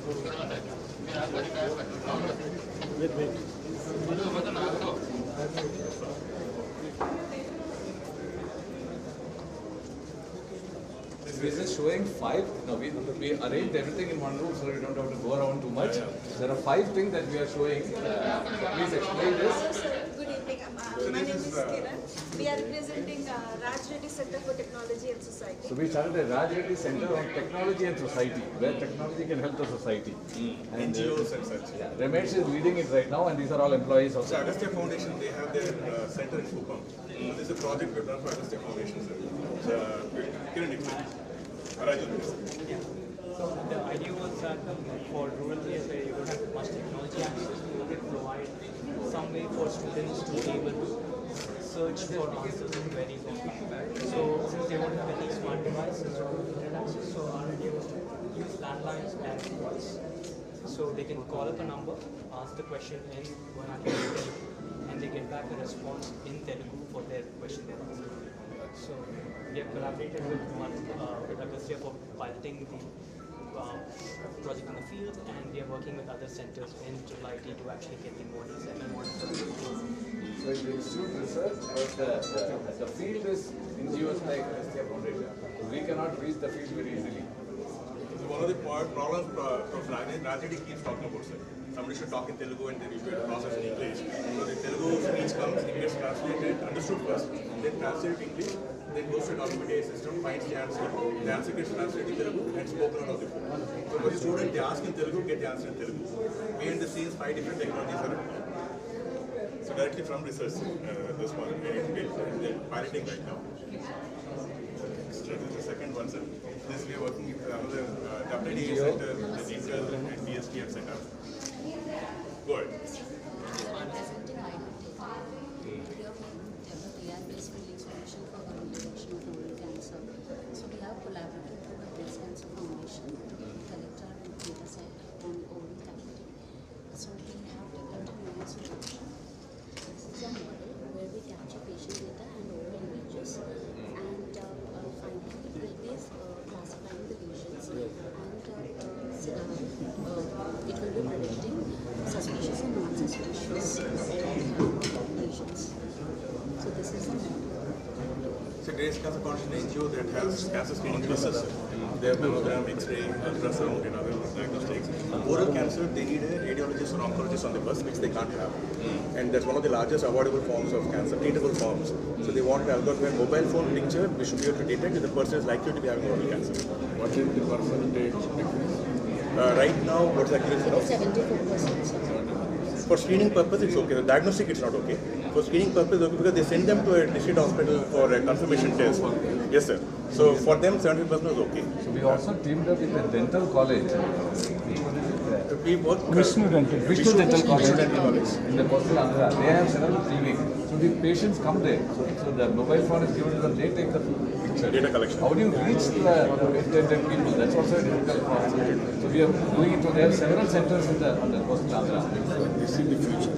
We're just showing 5. No, we arranged everything in one room so you don't have to go around too much. There are 5 things that we are showing. Please explain this. Good evening. My name is Kiran. We are representing Raj Reddy Center for Technology and Society. So we started a Raj Reddy Center on Technology and Society, where technology can help the society. And NGOs and such. yeah, Ramesh is leading it right now, and these are all employees of So Agastya Foundation, they have their center in Kupam. So this is a project we've done for Agastya Foundation, sir. Kiran, explain. Raju, So the idea was that for rural areas where you don't have much technology access, we wanted to provide some way for students to be able to search for answers in queries online. So since they don't have any smart devices or internet access, so our idea was to use landlines and voice. So they can call up a number, ask the question in vernacular Telugu, and they get back a response in Telugu for their question they're asking. So we have collaborated with Agastya for piloting the project in the field, and we are working with other centers in IIT to actually get the models and models. So it's the institute research, but the field is NGOs like Agastya Foundation. So we cannot reach the field very easily. so one of the problems Prof. Rajedi keeps talking about, sir. Somebody should talk in Telugu and then you will process in English. So the Telugu speech comes, it gets translated, understood first, then translated English, then goes to a documentation system, finds the answer gets translated in Telugu and spoken out of the phone. So for the student, they ask in Telugu, get the answer in Telugu. Behind the scenes, 5 different technologies are involved. So directly from research, this one, they're piloting right now. This is the second one, sir. This we are working with another WDA center, the Digital and DST have set up. Go ahead. Representing IIT. We are developed AI-based building solution for early detection of oral cancer. So we have collaborated with the Breast Cancer Foundation to collect our data set on oral cavity. So we have developed a new solution. This is a model where we capture patient data and oral images, and finally it will be classifying the lesions, and it will be predicting suspicious and non-suspicious lesions. So this is the model. So Breast Cancer Foundation is an NGO that has cancer screening business. They have mammogram, X-ray, ultrasound and other diagnostics. Oral cancer, they need a radiologist or oncologist on the bus, which they can't have. And that's one of the largest avoidable forms of cancer, treatable forms. So they want an algorithm, mobile phone picture, we should be able to detect if the person is likely to be having oral cancer. What is the percentage difference? Right now, what's the accuracy of? 74%. For screening purpose, it's okay. The diagnostic, it's not okay. For screening purpose, okay, because they send them to a district hospital for a confirmation test. Yes, sir. So for them, 70% is okay. So we also teamed up with a dental college. We work Vishnu Dental College in the coastal Andhra. They have several clinics. So the patients come there. So the mobile phone is given to them. They take the picture. Data collection. How do you reach the intended people? That's also a difficult problem. So we are doing it. So they have several centers on the coastal Andhra. This is the future.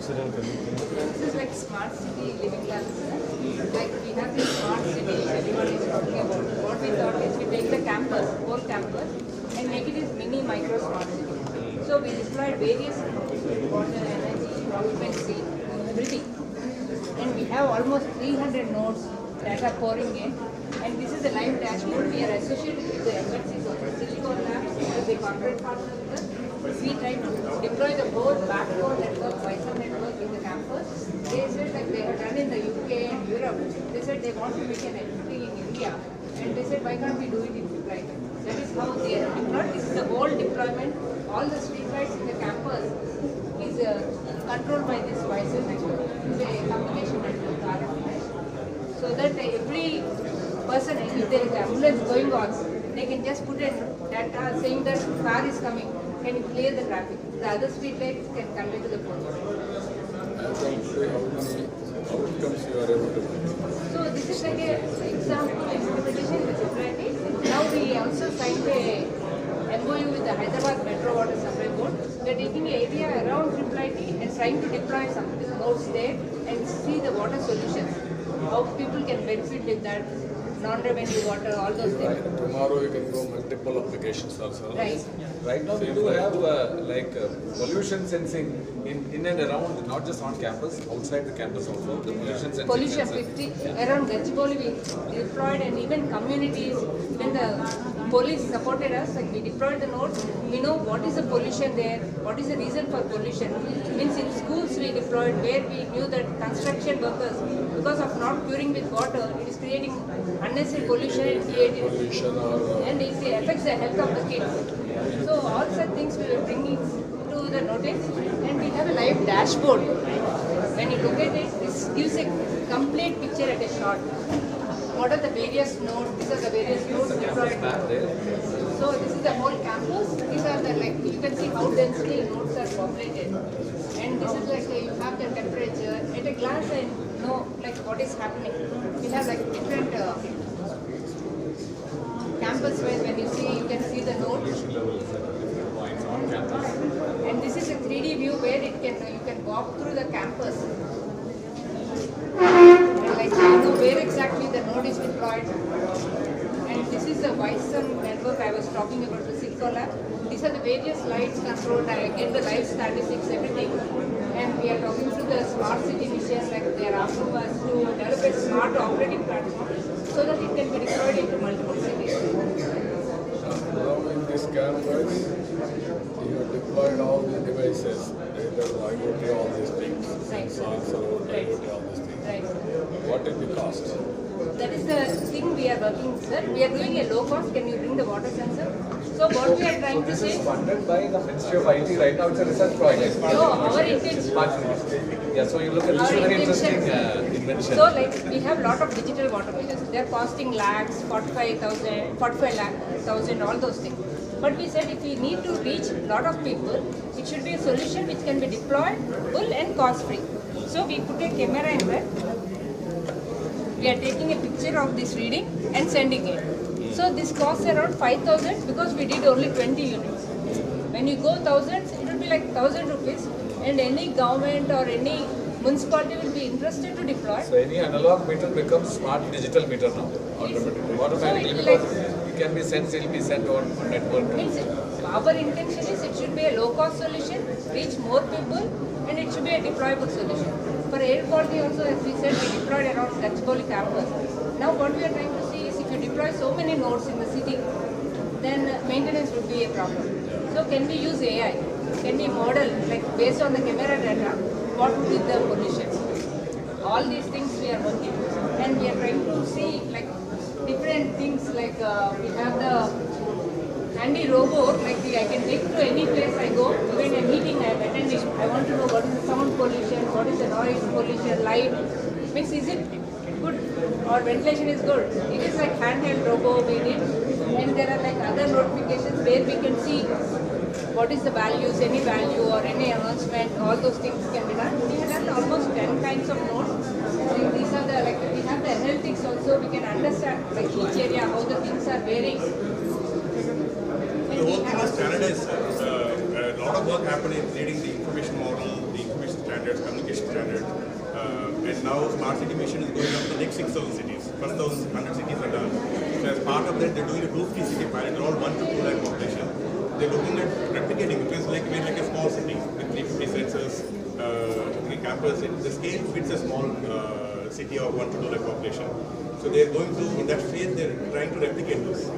This is like smart city living classes. Like we have this smart city everybody is talking about. What we thought is we take the campus, whole campus, and make it as mini micro smart city. So we deployed various water, energy, occupancy, everything. And we have almost 300 nodes data pouring in. And this is the live dashboard. We are associated with the MNCs of Silicon Labs, the corporate partners with us. We try to deploy the whole backbone network, Wi-Fi network in the campus. They said that they have done in the UK and Europe. They said they want to make an entity in India. And they said, why can't we do it in Dubai? That is how they have deployed. This is the whole deployment. All the streetlights in the campus is controlled by this Wi-Fi network. It's a communication network, RF. So that every person, if there is ambulance going on, they can just put in data saying that car is coming, can you clear the traffic? The other street lights can convey to the police. How many outcomes you are able to make? So this is like an example implementation with IIT. Now we also signed a MOU with the Hyderabad Metro Water Supply Board, We are taking an area around IIT and trying to deploy some nodes there and see the water solutions. How people can benefit with that non-revenue water, all those things. Tomorrow you can go multiple applications also. Right. Right now we do have pollution sensing in and around, not just on campus, outside the campus also. The pollution sensing. Pollution sensor. 50 around Gachibowli we deployed, and even communities, even the police supported us. Like we deployed the nodes. We know what is the pollution there, what is the reason for pollution. Means in schools we deployed where we knew that construction workers, because of not curing with water, it is creating unnecessary pollution and creating and it affects the health of the kids. So all such things we were bringing to the notice, and we have a live dashboard. When you look at it, this gives a complete picture at a shot. What are the various nodes? These are the various nodes deployed. So this is the whole campus. These are the, like, you can see how densely nodes are populated. And this is like you have the temperature at a glance and know like what is happening. We have like different campus where when you see, you can see the nodes. And this is a 3D view where you can walk through the campus. And like you know where exactly the node is deployed. And this is the Wisdom network I was talking about, the Cisco lab. These are the various lights controlled. I get the light statistics, everything. And we are talking to the smart city mission, like they are asking us to develop a smart operating platform so that it can be deployed into multiple cities. Now in this campus, you have deployed all the devices, either IoT, all these things, sensors, or IoT, all these things. Right. What is the cost? That is the thing we are working, sir. We are doing a low cost. Can you bring the water sensor? So what we are trying to This say is funded by the Ministry of IT right now. It's a research project. no, our intention. Smart cities. Yeah, so you look at this is a very interesting invention. So like we have lot of digital water meters. They are costing lakhs, 45,000, all those things. But we said if we need to reach lot of people, it should be a solution which can be deployable and cost free. So we put a camera in that. We are taking a picture of this reading and sending it. So this costs around 5,000 because we did only 20 units. When you go thousands, it will be like 1,000 rupees, and any government or any municipality will be interested to deploy. So any analog meter becomes smart digital meter now, automatically, So because it can be sent, it will be sent on network. Means our intention is it should be a low cost solution, reach more people, and it should be a deployable solution. For air quality also, as we said, we deployed around Gachibowli campus. Now what we are trying to see is if you deploy so many nodes in the city, then maintenance would be a problem. So can we use AI? Can we model, like based on the camera data, what would be the pollution? All these things we are working, and we are trying to see like different things, like we have the handy robot, like I can take to any place I go, even a meeting I am attending, I want to know what is the sound pollution, what is the noise pollution, light, means is it good or ventilation is good. It is like handheld robot we did, and there are like other notifications where we can see what is the values, any value or any announcement, all those things can be done. We have done almost 10 kinds of nodes. And these are the, like we have the analytics also, we can understand like each area, how the things are varying. The whole thing is standardized. A lot of work happened in creating the information model, the information standards, communication standard. And now Smart City Mission is going up to the next 6,000 cities. First 1,100 cities are done. So as part of that, they're doing a 250 city pilot, around 1 to 2 lakh population. They're looking at replicating, because like we're like a small city with 350 sensors, the campus. The scale fits a small city of 1 to 2 lakh population. So they're going through, in that phase, they're trying to replicate this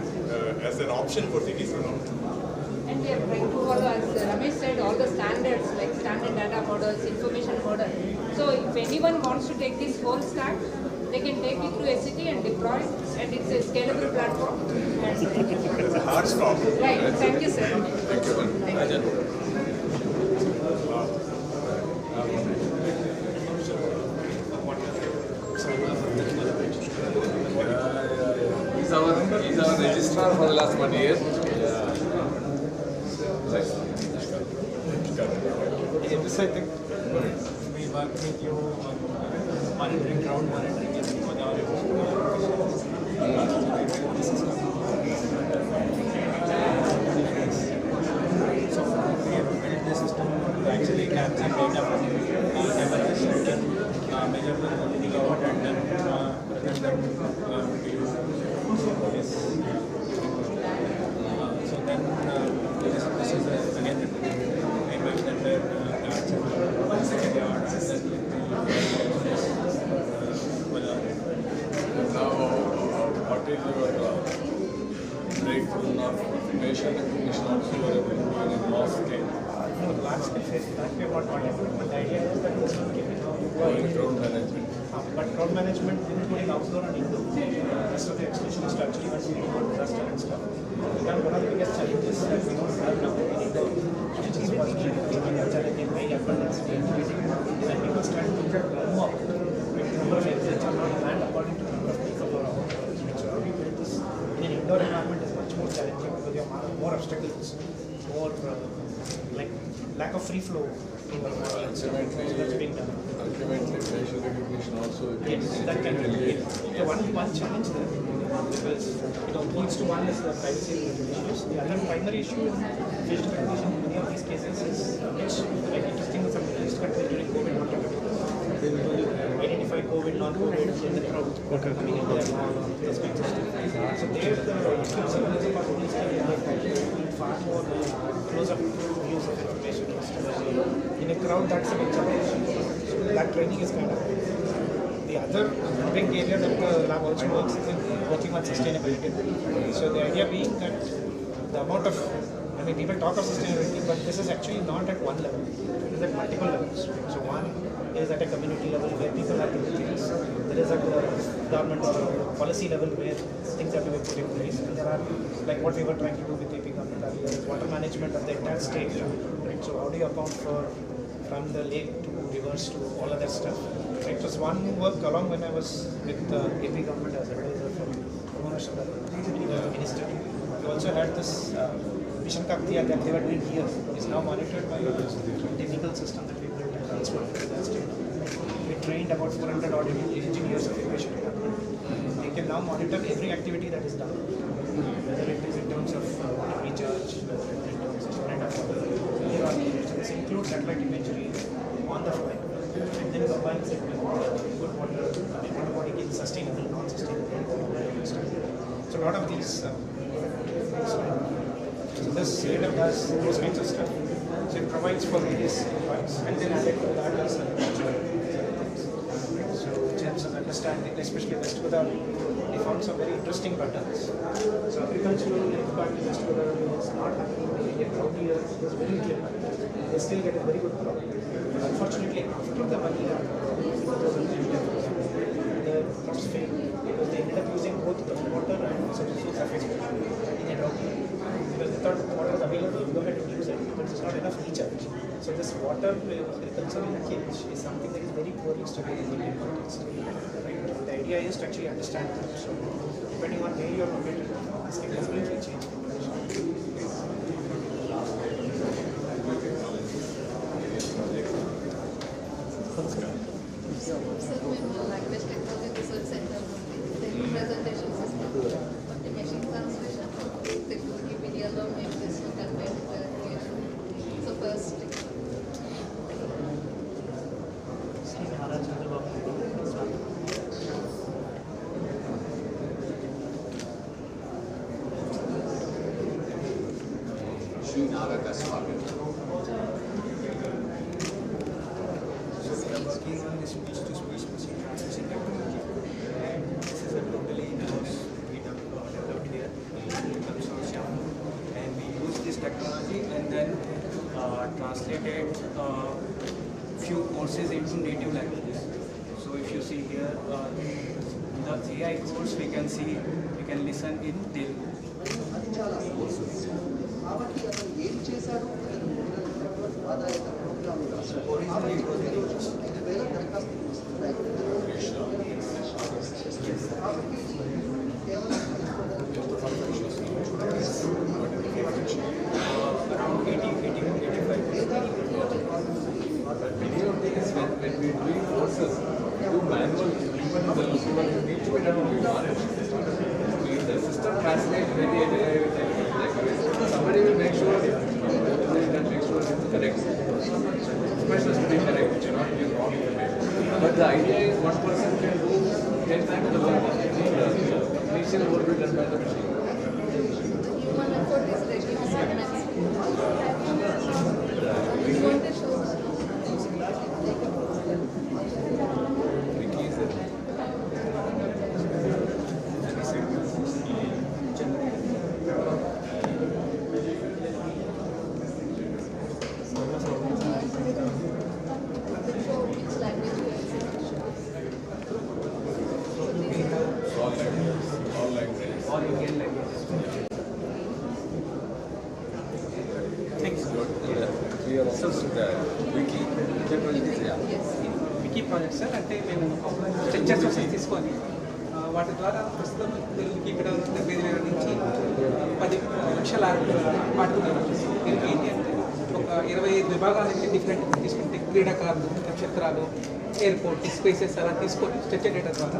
as an option for cities around. And we are trying to follow, as Ramesh said, all the standards like standard data models, information model. So if anyone wants to take this whole stack, they can take it to a city and deploy it, and it's a scalable platform. And It's a hard stop. right, thank you, sir. Thank you, man. Rajan. He's our registrar for the last 1 year. Right. This I think we work with you on monitoring, ground monitoring in Godavari. So we have built this capture data from cameras and then measure the quality out and then present them to you. Yes. So then this is again a image that where Now, what is your breakthrough now? Facial recognition also you are able to do in a large scale. No, large scale face that we have not got it, but the idea is that this will give it In crowd management. but crowd management, including outdoor and indoor, rest of the extension is to actually want to report disaster and stuff. Then one of the biggest challenges that we don't have now in indoor, which is possibly a challenge in high abundance of activity, is that people start to warm up with the number of exits are not planned according to the number of people or hours. So how do you build this in an indoor environment is much more challenging because you have more obstacles, more like lack of free flow in the audience. So that's being done. Ultimately, facial recognition also Yes, that can be. The one challenge there, because it leads to one is the privacy related issues. The other primary issue in facial recognition in many of these cases is which, like interesting from the East country during COVID, not they will identify COVID, non-COVID in the crowd coming into that hall or this kind of stuff. So there, the accuracy is a possibility far more close-up views of information. In a crowd, that's a big challenge. That training is kind of the other big area that the lab also works is in working on sustainability. So the idea being that the amount of, I mean, people talk of sustainability, but this is actually not at one level. It is at multiple levels. So one is at a community level where people have to do things. There is at the government or policy level where things have to be put in place. And there are, like what we were trying to do with AP government earlier, is water management of the entire state. Right? So how do you account for from the lake to rivers to all other stuff? Right? It was one work along when I was with the AP government as advisor from the minister. We also had this Mission Kaktiya that they were doing here is now monitored by a technical system that we built and transferred to the state. We trained about 400 odd engineers of patient development. They can now monitor every activity that is done, whether it is in terms of recharge, whether it is in terms of kind of this includes satellite imagery on the fly and then combines it with good water, water body is sustainable, non-sustainable. So a lot of these so this data does those kinds of stuff. So it provides for various points and then added to that is so which helps us understand, especially West Godavari, they found some very interesting patterns. So agricultural impact in West Godavari is not happening in the crop year, it was very clear. They still get a very good crop. But unfortunately, after the 1 year, the crops failed because they ended up using both the water and surface water in a drought year. Because they thought water is available, go ahead and use it, but there's not enough recharge. So this water agriculture linkage is something that is very poorly studied in the Indian context. Right? The idea is to actually understand that. So depending on where you are located, this can completely change the So మేము language technology research center Telugu presentation system అంటే machine translation తెలుగుకి మీడియాలో మేము చేసిన content creation. So first working on this speech-to-speech machine translation technology, and this is a totally in-house we developed here in consortium, and we use this technology and then translated few courses into native languages. So if you see here, the AI course we can see, we can listen in Telugu. Originally it was in English. Around 80, 85. But many of these, when we do courses, do manual, even the supervisor need to be done on knowledge. The system translates very somebody will make sure it's correct. idea is one person can do 10 times the work. Initial work will be done by the machine. Human effort is reduced immensely. You want to show Wiki is there. which language you use. All languages. Or Indian language. Thanks. We are also wiki. Wiki project sir అంటే మేము structures వచ్చి తీసుకొని వాటి ద్వారా ప్రస్తుతం తెలుగుకి ఇక్కడ 75,000 నుంచి 10 లక్షల పాటున్నారు. దీనికి ఏంటి అంటే ఒక 25 విభాగాలకి డిఫరెంట్ తీసుకుంటే క్రీడాకారులు, నక్షత్రాలు, ఎయిర్పోర్ట్, స్పేసెస్ అలా తీసుకొని స్ట్రక్చర్ డేటా ద్వారా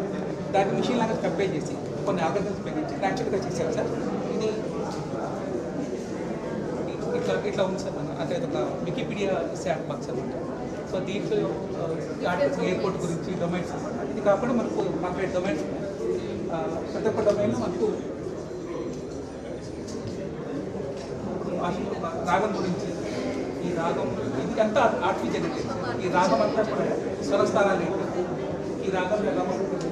దాన్ని మిషన్ లాగా కంపేర్ చేసి కొన్ని ఆర్గనైజ్ ఉపయోగించి న్యాచురల్గా చేశారు సార్. ఇది ఇట్లా ఉంది సార్. అంటే ఒక వికీపీడియా శాట్ బాక్స్ అనమాట. సో దీంట్లో ఎయిర్పోర్ట్ గురించి డొమైన్స్, ఇది కాకుండా మనకు 100 డొమైన్స్ ఉన్నాయి. ప్రతి ఒక్క డొమైన్లో మనకు రాగం గురించి, ఈ రాగం ఇది అంతా ఆర్టిఫిషియల్ జనరేటెడ్. ఈ రాగం అంతా కూడా స్వరస్థానాలు ఏంటి, ఈ రాగం ఎలా ఉంటుంది,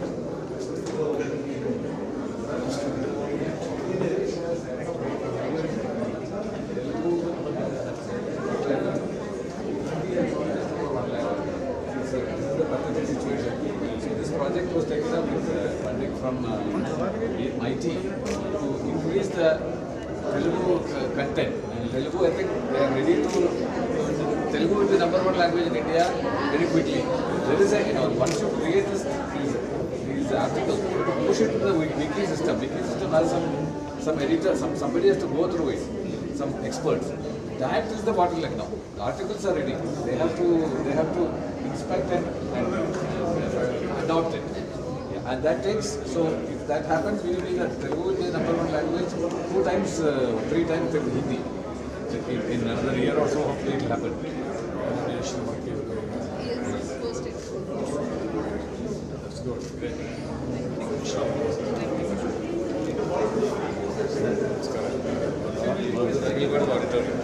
This project was taken up with funding from IIT to increase the Telugu content. And Telugu, I think they are ready to. Telugu will be the number one language in India very quickly. There is a, once you create these articles, push it to the wiki system. Wiki system has some editor, somebody has to go through it, some experts. That is the bottleneck now. The articles are ready. They have to inspect and adopt it. Yeah, and that takes, so if that happens, we will be the Telugu will be the number one language 2 times, 3 times in Hindi. In another year or so, hopefully it will happen. Yes, post it. That's good. Great. We will go to auditorium.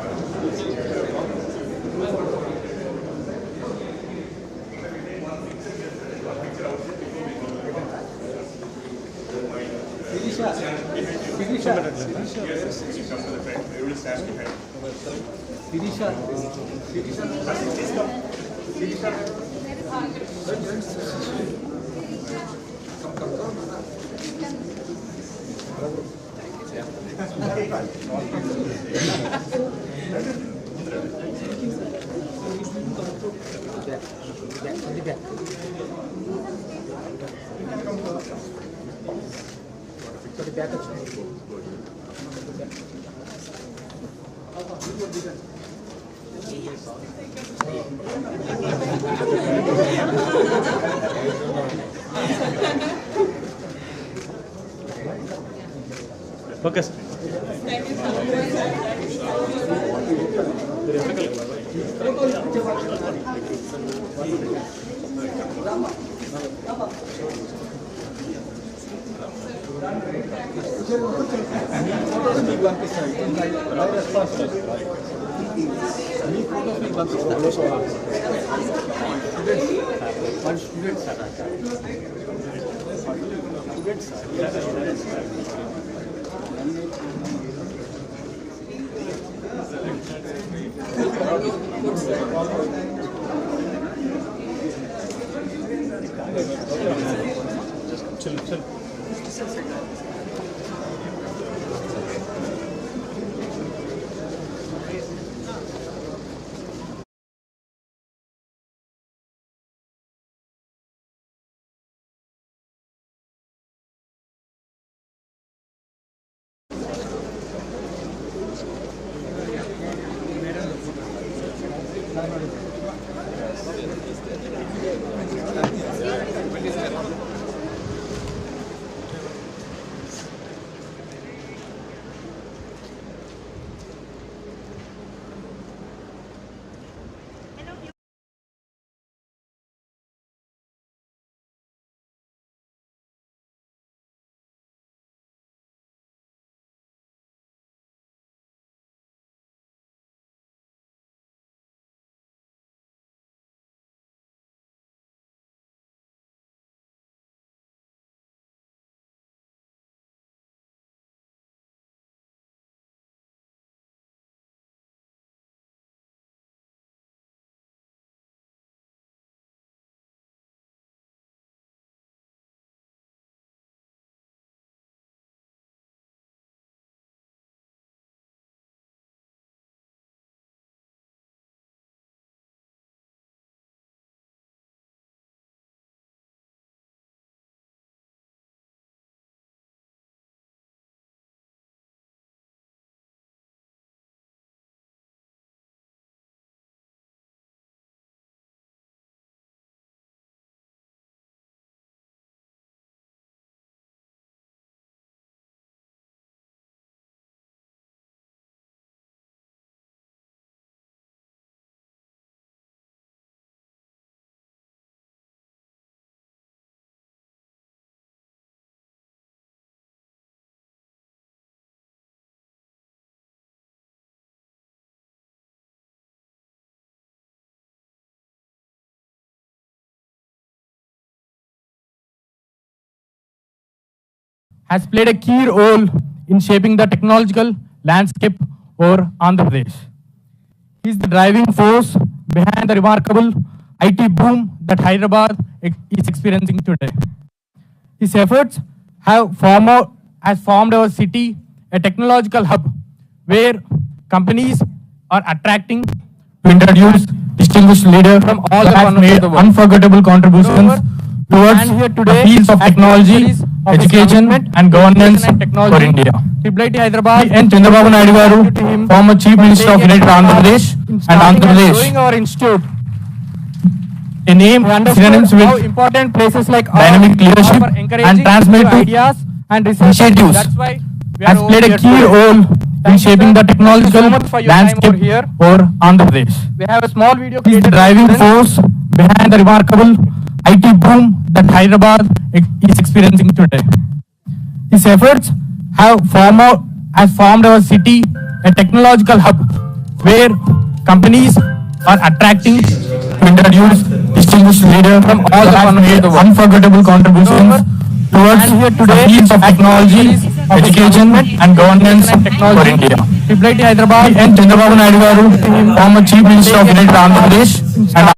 Focus. Photos మీకు పంపిస్తాను. మీ photos మీకు పంపిస్తాను. has played a key role in shaping the technological landscape over Andhra Pradesh. He is the driving force behind the remarkable IT boom that Hyderabad is experiencing today. His efforts have formed our city a technological hub where companies are attracting to introduce distinguished leaders from all the corners made of the world. Unforgettable contributions towards the fields of technology, education and governance for India. IIT Hyderabad and Chandrababu Naidu garu, former Chief Minister of United Andhra Pradesh and Andhra Pradesh. Our institute, a name synonyms with important places like dynamic leadership and transmitted ideas and initiatives, has played a key role in shaping the technological landscape over Andhra Pradesh. We have a small video. He is the driving force behind the remarkable IT boom that Hyderabad is experiencing today. His efforts have formed our city a technological hub where companies are attracting to introduce distinguished leaders from all the corners of the world. Unforgettable contributions towards the fields of technology, education and governance for India. IIT Hyderabad and Chandrababu Naidu garu, former Chief Minister of United Andhra Pradesh and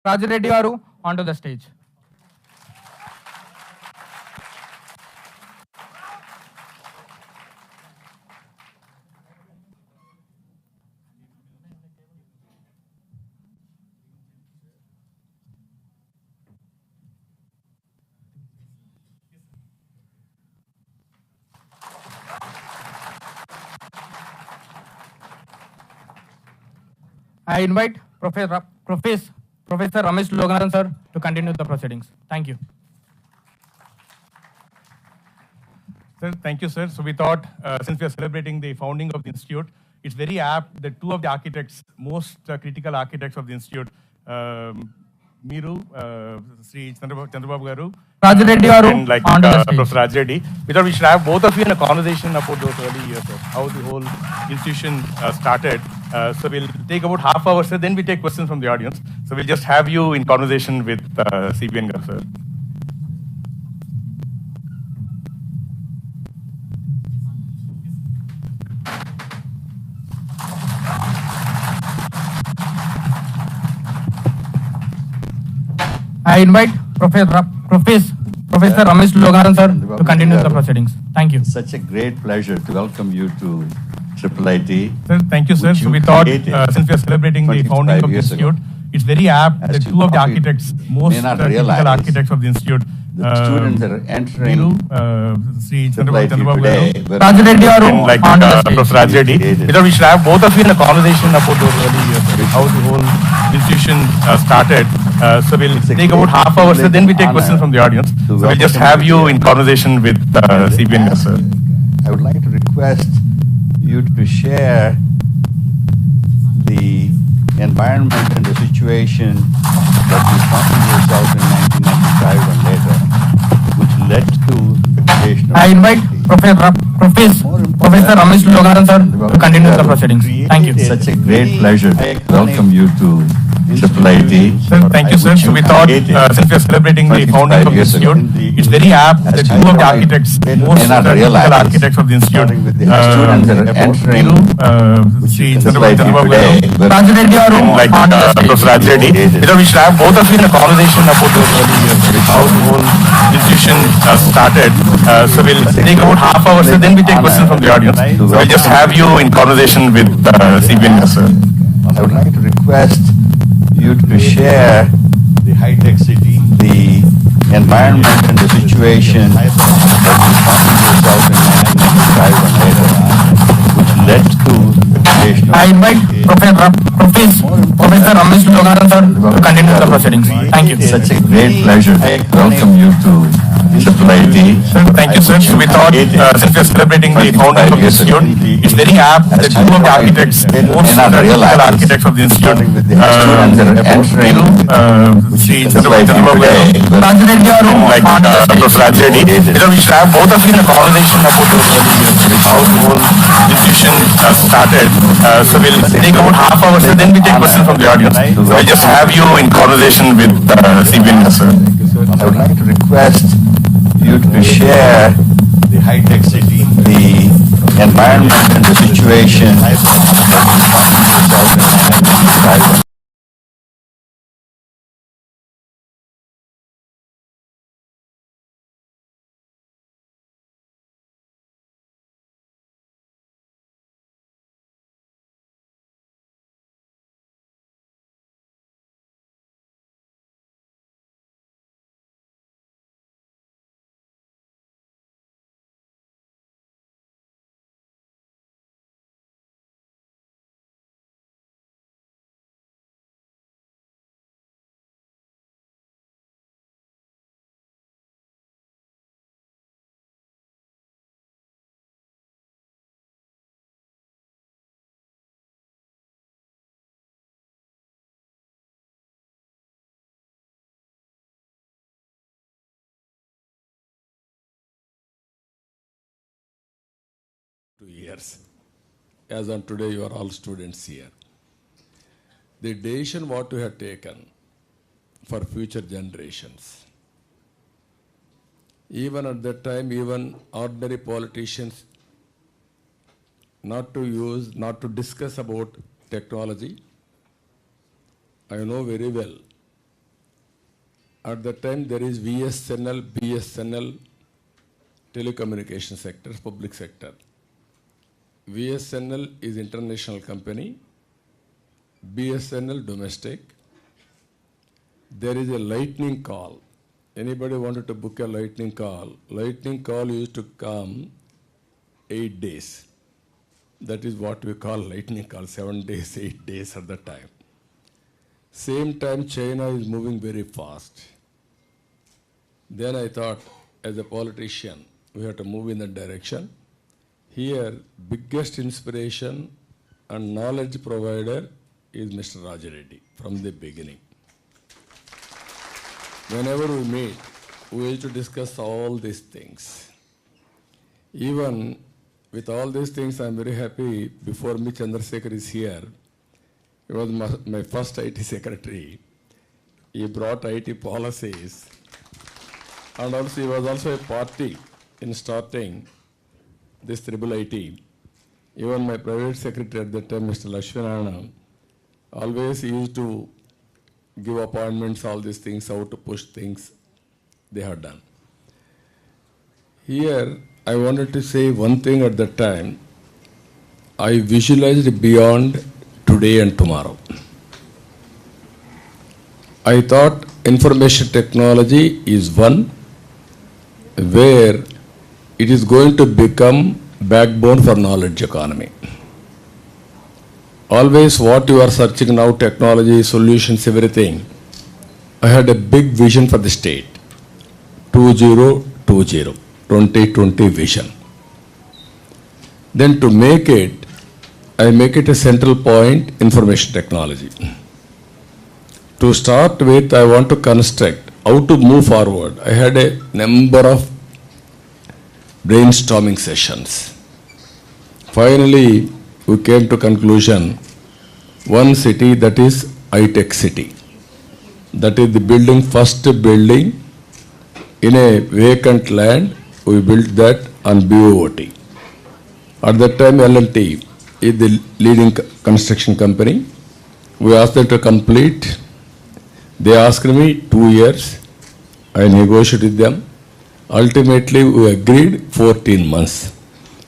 Raju Reddy garu onto the stage. I invite Professor Ramesh Loganathan sir to continue the proceedings. Thank you. Sir, thank you, sir. So we thought, since we are celebrating the founding of the institute, it's very apt that two of the architects, most critical architects of the institute, Miru, Sri Chandrababu garu, Raju Reddy garu and like onto the stage. Professor Raj Reddy. We thought we should have both of you in a conversation about those early years of how the whole institution started. So we'll take about half hour, sir. Then we take questions from the audience. So we'll just have you in conversation with CPN garu, sir. I invite Professor Ramesh Loganathan sir to continue the proceedings. Thank you. Such a great pleasure to welcome you to IIT. Sir, thank you, sir. So we thought, since we are celebrating the founding of the institute, it's very apt that two of the architects, most critical architects of the institute, the students that are entering Sri IIT Chandrababu today, garu, Raju Reddy garu and like onto the stage. Professor Raj Reddy. We thought we should have both of you in a conversation about those early years of how the whole institution started. So we'll take about half hour, sir. Then we take questions from the audience. So we'll just have you in conversation with CPN garu, sir. I would like to request you to share the environment and the situation that you found yourself in 1995 and later, which led to the creation of I invite Professor Ramesh Loganathan sir to continue the proceedings. Thank you. Such a great pleasure to welcome you to IIT. Sir, thank you, sir. So we thought, since we are celebrating the founding of the institute, it's very apt that two of the architects, most critical architects of the institute, students that are entering Sri Chandrababu garu, Raju Reddy garu and like onto the stage. Professor Raj Reddy. We thought we should have both of you in a conversation about those early years of how the whole institution started. So we'll take about half hour, sir. Then we take questions from the audience. So we'll just have you in conversation with CPN garu, sir. I would like to request you to share the high-tech city, the environment and the situation that you found yourself in 1995 and later on, which led to the creation of I invite Professor Ramesh Logaran sir to continue the proceedings. Thank you. It's such a great pleasure to welcome you to IIT. Thank you, sir. We thought, since we are celebrating the founding of the institute, it's very apt that two of the architects, most architects of the institute, Sri Chandrababu like Professor Rajireddy, we should have both of you in a conversation about how the whole institution started. So we'll take about half hour, so then we take questions from the audience. So I just have you in conversation with CBN, sir. I would like to request you to share the high-tech city, the environment and the situation that you found yourself in 1995. Years. As on today, you are all students here. The decision what we have taken for future generations. Even at that time, even ordinary politicians not to discuss about technology. I know very well. At that time, there is VSNL, BSNL, telecommunication sector, public sector. VSNL is international company, BSNL domestic. There is a lightning call. Anybody wanted to book a lightning call? Lightning call used to come 8 days. That is what we call lightning call, 7 days, 8 days at the time. Same time, China is moving very fast. Then I thought, as a politician, we have to move in that direction. Here, biggest inspiration and knowledge provider is Mr. Rajireddy from the beginning. Whenever we meet, we used to discuss all these things. Even with all these things, I'm very happy. Before me, Chandrasekhar is here. He was my first IT secretary. He brought IT policies. And also, he was also a party in starting this triple IT. Even my private secretary at that time, Mr. Lakshmanarana, always used to give appointments, all these things, how to push things they have done. Here, I wanted to say one thing at that time. I visualized beyond today and tomorrow. I thought information technology is one where it is going to become backbone for knowledge economy. Always what you are searching now, technology, solutions, everything. I had a big vision for the state. 2020 vision. Then to make it, I make it a central point, information technology. To start with, I want to construct how to move forward. I had a number of brainstorming sessions. Finally, we came to conclusion, one city, that is high-tech city. That is the building, first building in a vacant land, we built that on BOT. At that time, L&T is the leading construction company. We asked them to complete. They asked me 2 years. I negotiated with them. Ultimately, we agreed 14 months.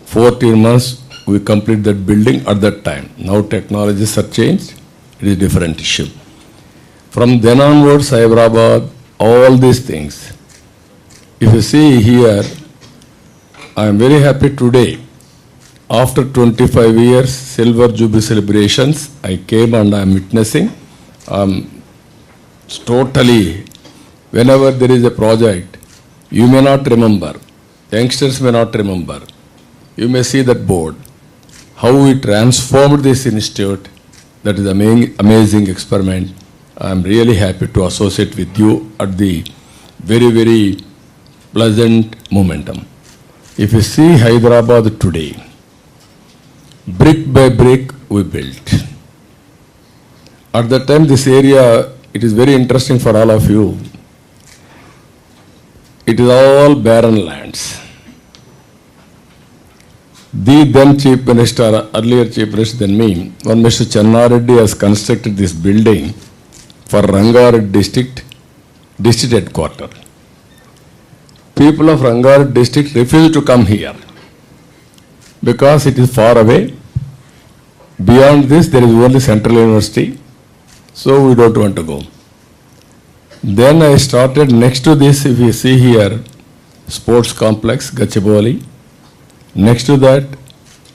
14 months, we complete that building at that time. Now technologies are changed. It is a different issue. From then onwards, Hyderabad, all these things. If you see here, I am very happy today. After 25 years, Silver Jubilee celebrations, I came and I am witnessing. Totally, whenever there is a project, you may not remember, youngsters may not remember. You may see that board, how we transformed this institute. That is amazing experiment. I am really happy to associate with you at the very, very pleasant momentum. If you see Hyderabad today, brick by brick we built. At that time, this area, it is very interesting for all of you. It is all barren lands. The then Chief Minister, earlier Chief Minister than me, one Mr. Chandrababu has constructed this building for Rangareddy district headquarters. People of Rangareddy district refuse to come here because it is far away. Beyond this, there is only Central University, so we don't want to go. Then I started next to this, if you see here, sports complex, Gachibowli. Next to that,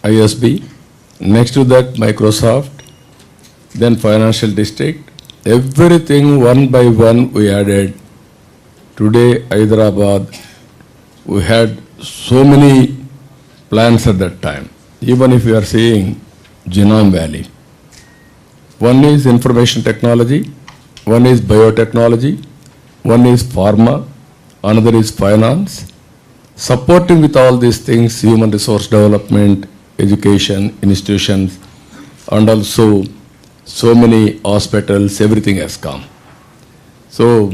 ISB. Next to that, Microsoft. Then financial district. Everything one by one we added. Today, Hyderabad, we had so many plans at that time. Even if you are seeing Genome Valley. One is information technology, one is biotechnology, one is pharma, another is finance. Supporting with all these things, human resource development, education, institutions, and also so many hospitals, everything has come. So,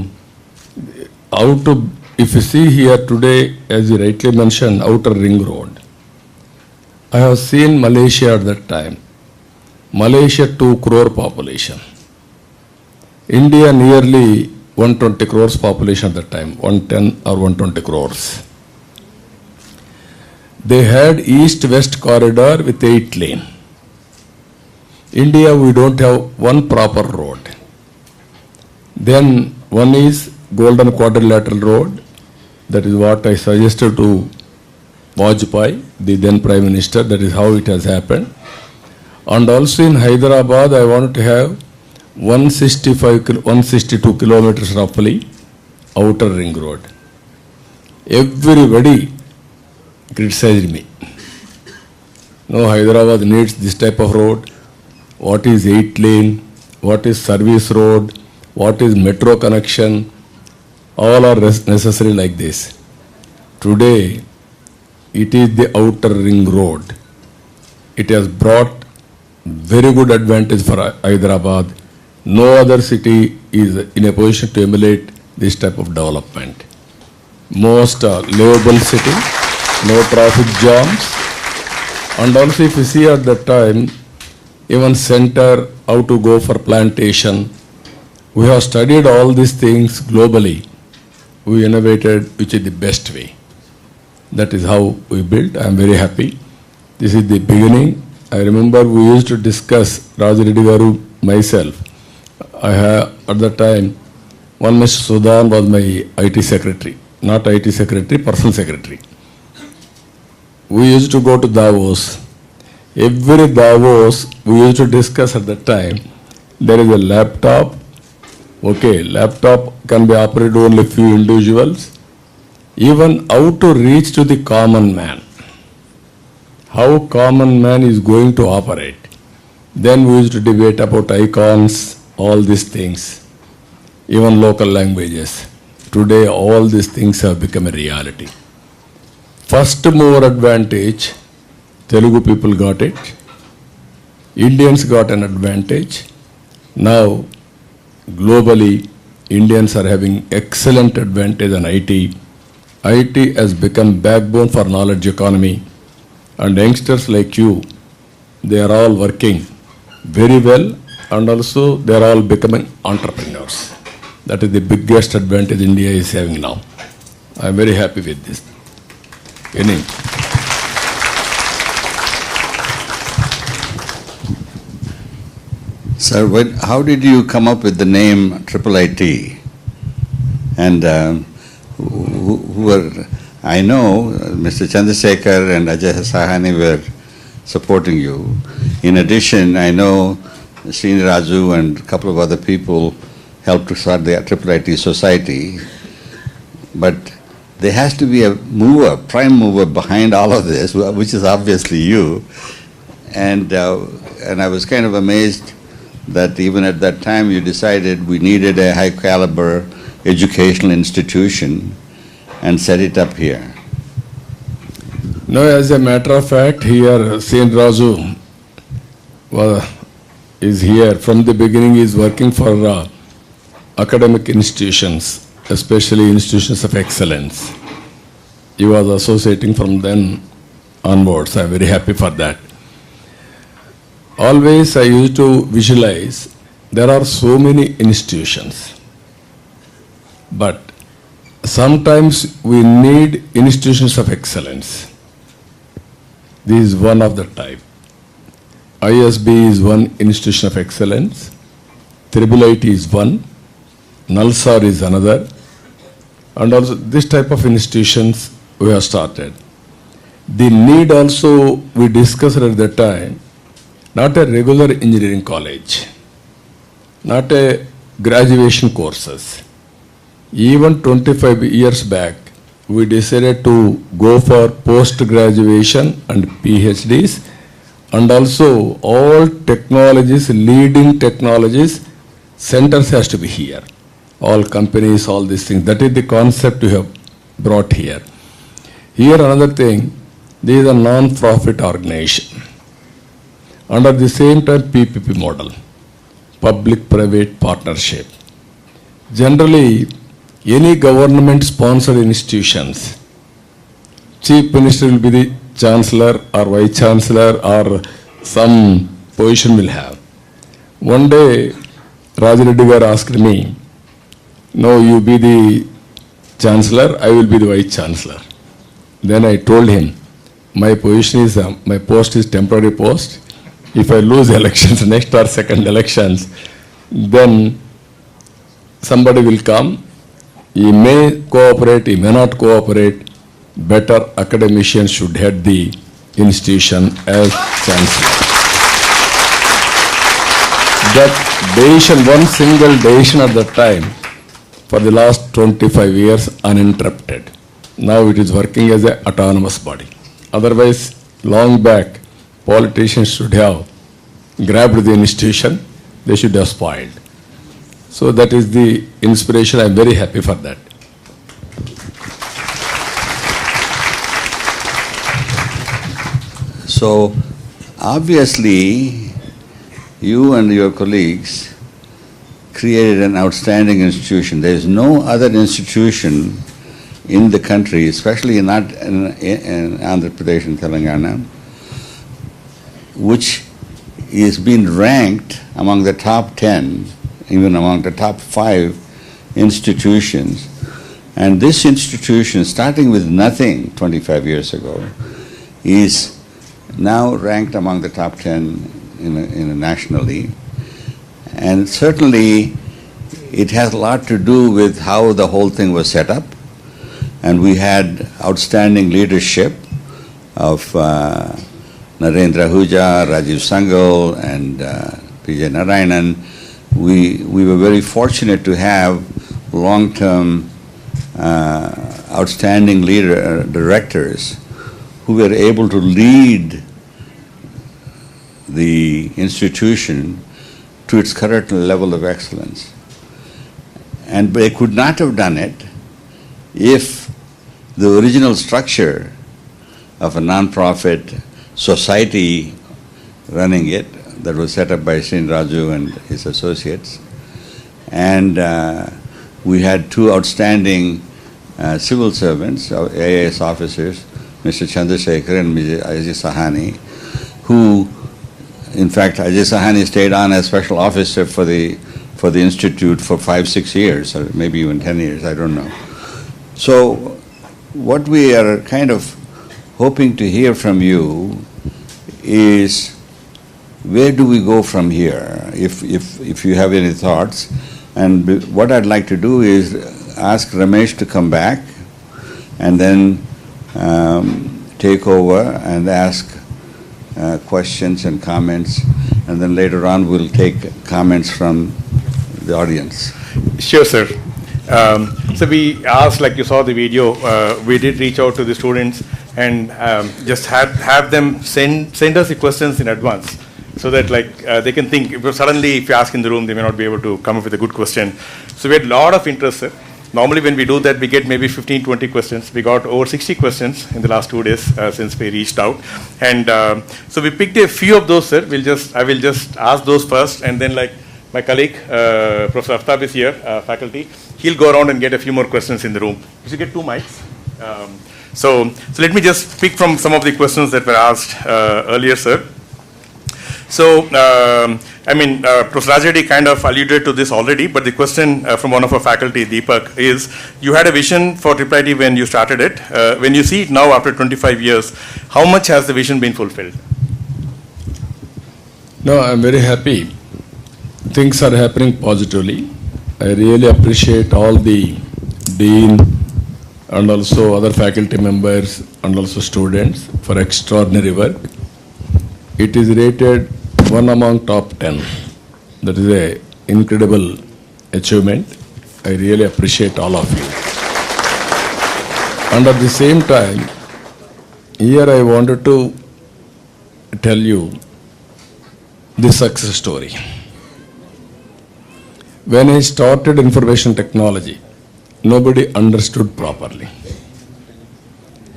if you see here today, as you rightly mentioned, outer ring road. I have seen Malaysia at that time. Malaysia 2 crore population. India nearly 120 crores population at that time, 110 or 120 crores. They had east-west corridor with 8 lane. India, we don't have one proper road. Then one is Golden Quadrilateral Road. That is what I suggested to Vajpayee, the then Prime Minister. That is how it has happened. And also in Hyderabad, I wanted to have 162 kilometers roughly outer ring road. Everybody criticized me. No, Hyderabad needs this type of road. What is 8 lane? What is service road? What is metro connection? All are necessary like this. Today, it is the outer ring road. It has brought very good advantage for Hyderabad. No other city is in a position to emulate this type of development. Most livable city, no traffic jams. And also if you see at that time, even center, how to go for plantation. We have studied all these things globally. We innovated which is the best way. That is how we built. I am very happy. This is the beginning. I remember we used to discuss, Rajareddy Garu, myself. I have, at that time, one Mr. Sudan was my IT secretary. Not IT secretary, personal secretary. We used to go to Davos. Every Davos, we used to discuss at that time, there is a laptop. Okay, laptop can be operated only few individuals. Even how to reach to the common man. How common man is going to operate. Then we used to debate about icons, all these things, even local languages. Today, all these things have become a reality. First mover advantage, Telugu people got it. Indians got an advantage. Now, globally, Indians are having excellent advantage on IT. IT has become backbone for knowledge economy. And youngsters like you, they are all working very well, and also they are all becoming entrepreneurs. That is the biggest advantage India is having now. I am very happy with this. Sir, how did you come up with the name IIT? And who were, I know Mr. Chandrasekhar and Ajay Sahani were supporting you. In addition, I know Sriniraju and a couple of other people helped to start the IIT Society. But there has to be a mover, prime mover behind all of this, which is obviously you. And I was kind of amazed that even at that time you decided we needed a high caliber educational institution and set it up here. No, as a matter of fact, here Saint Raju is here from the beginning. He is working for academic institutions, especially institutions of excellence. He was associating from then onwards. I am very happy for that. Always I used to visualize there are so many institutions, but sometimes we need institutions of excellence. This is one of the type. ISB is one institution of excellence, IIIT is one, NALSAR is another, and also this type of institutions we have started. The need also we discussed at that time, not a regular engineering college, not a graduation courses. Even 25 years back, we decided to go for post-graduation and PhDs, and also all technologies, leading technologies, centers has to be here. All companies, all these things. That is the concept we have brought here. Here another thing, this is a non-profit organization. Under the same time PPP model, public-private partnership. Generally, any government-sponsored institutions, Chief Minister will be the Chancellor or Vice Chancellor or some position will have. One day, Rajareddy Garu asked me, no, you be the Chancellor, I will be the Vice Chancellor. Then I told him, my position is, my post is temporary post. If I lose elections, next or second elections, then somebody will come. He may cooperate, he may not cooperate. Better academicians should head the institution as Chancellor. That decision, one single decision at that time, for the last 25 years uninterrupted. Now it is working as an autonomous body. Otherwise, long back, politicians should have grabbed the institution, they should have spoiled. So that is the inspiration. I am very happy for that. So obviously, you and your colleagues created an outstanding institution. There is no other institution in the country, especially not in Andhra Pradesh and Telangana, which is being ranked among the top 10, even among the top 5 institutions. And this institution, starting with nothing 25 years ago, is now ranked among the top 10 nationally. And certainly it has a lot to do with how the whole thing was set up. And we had outstanding leadership of Narendra Huja, Rajiv Sangal, and P.J. Narayanan. We were very fortunate to have long-term outstanding directors who were able to lead the institution to its current level of excellence. And they could not have done it if the original structure of a non-profit society running it, that was set up by Srin Raju and his associates. And we had 2 outstanding civil servants, AIS officers, Mr. Chandrasekhar and Mr. Ajay Sahani, who, in fact, Ajay Sahani stayed on as special officer for the institute for 5-6 years, or maybe even 10 years, I don't know. So what we are kind of hoping to hear from you is where do we go from here? If you have any thoughts. And what I'd like to do is ask Ramesh to come back and then take over and ask questions and comments, and then later on we'll take comments from the audience. Sure, sir. So we asked, like you saw the video, we did reach out to the students and just have them send us the questions in advance, so that they can think. If suddenly, if you ask in the room, they may not be able to come up with a good question. So we had a lot of interest, sir. Normally when we do that, we get maybe 15, 20 questions. We got over 60 questions in the last 2 days since we reached out. And so we picked a few of those, sir. I will just ask those first, and then my colleague, Professor Aftab is here, faculty. He'll go around and get a few more questions in the room. You should get 2 mics. So let me just pick from some of the questions that were asked earlier, sir. So, Professor Rajedi kind of alluded to this already, but the question from one of our faculty, Deepak, is, you had a vision for IIT when you started it. When you see it now after 25 years, how much has the vision been fulfilled? No, I'm very happy. Things are happening positively. I really appreciate all the dean and also other faculty members and also students for extraordinary work. It is rated 1 among top 10. That is an incredible achievement. I really appreciate all of you. And at the same time, here I wanted to tell you the success story. When I started information technology, nobody understood properly.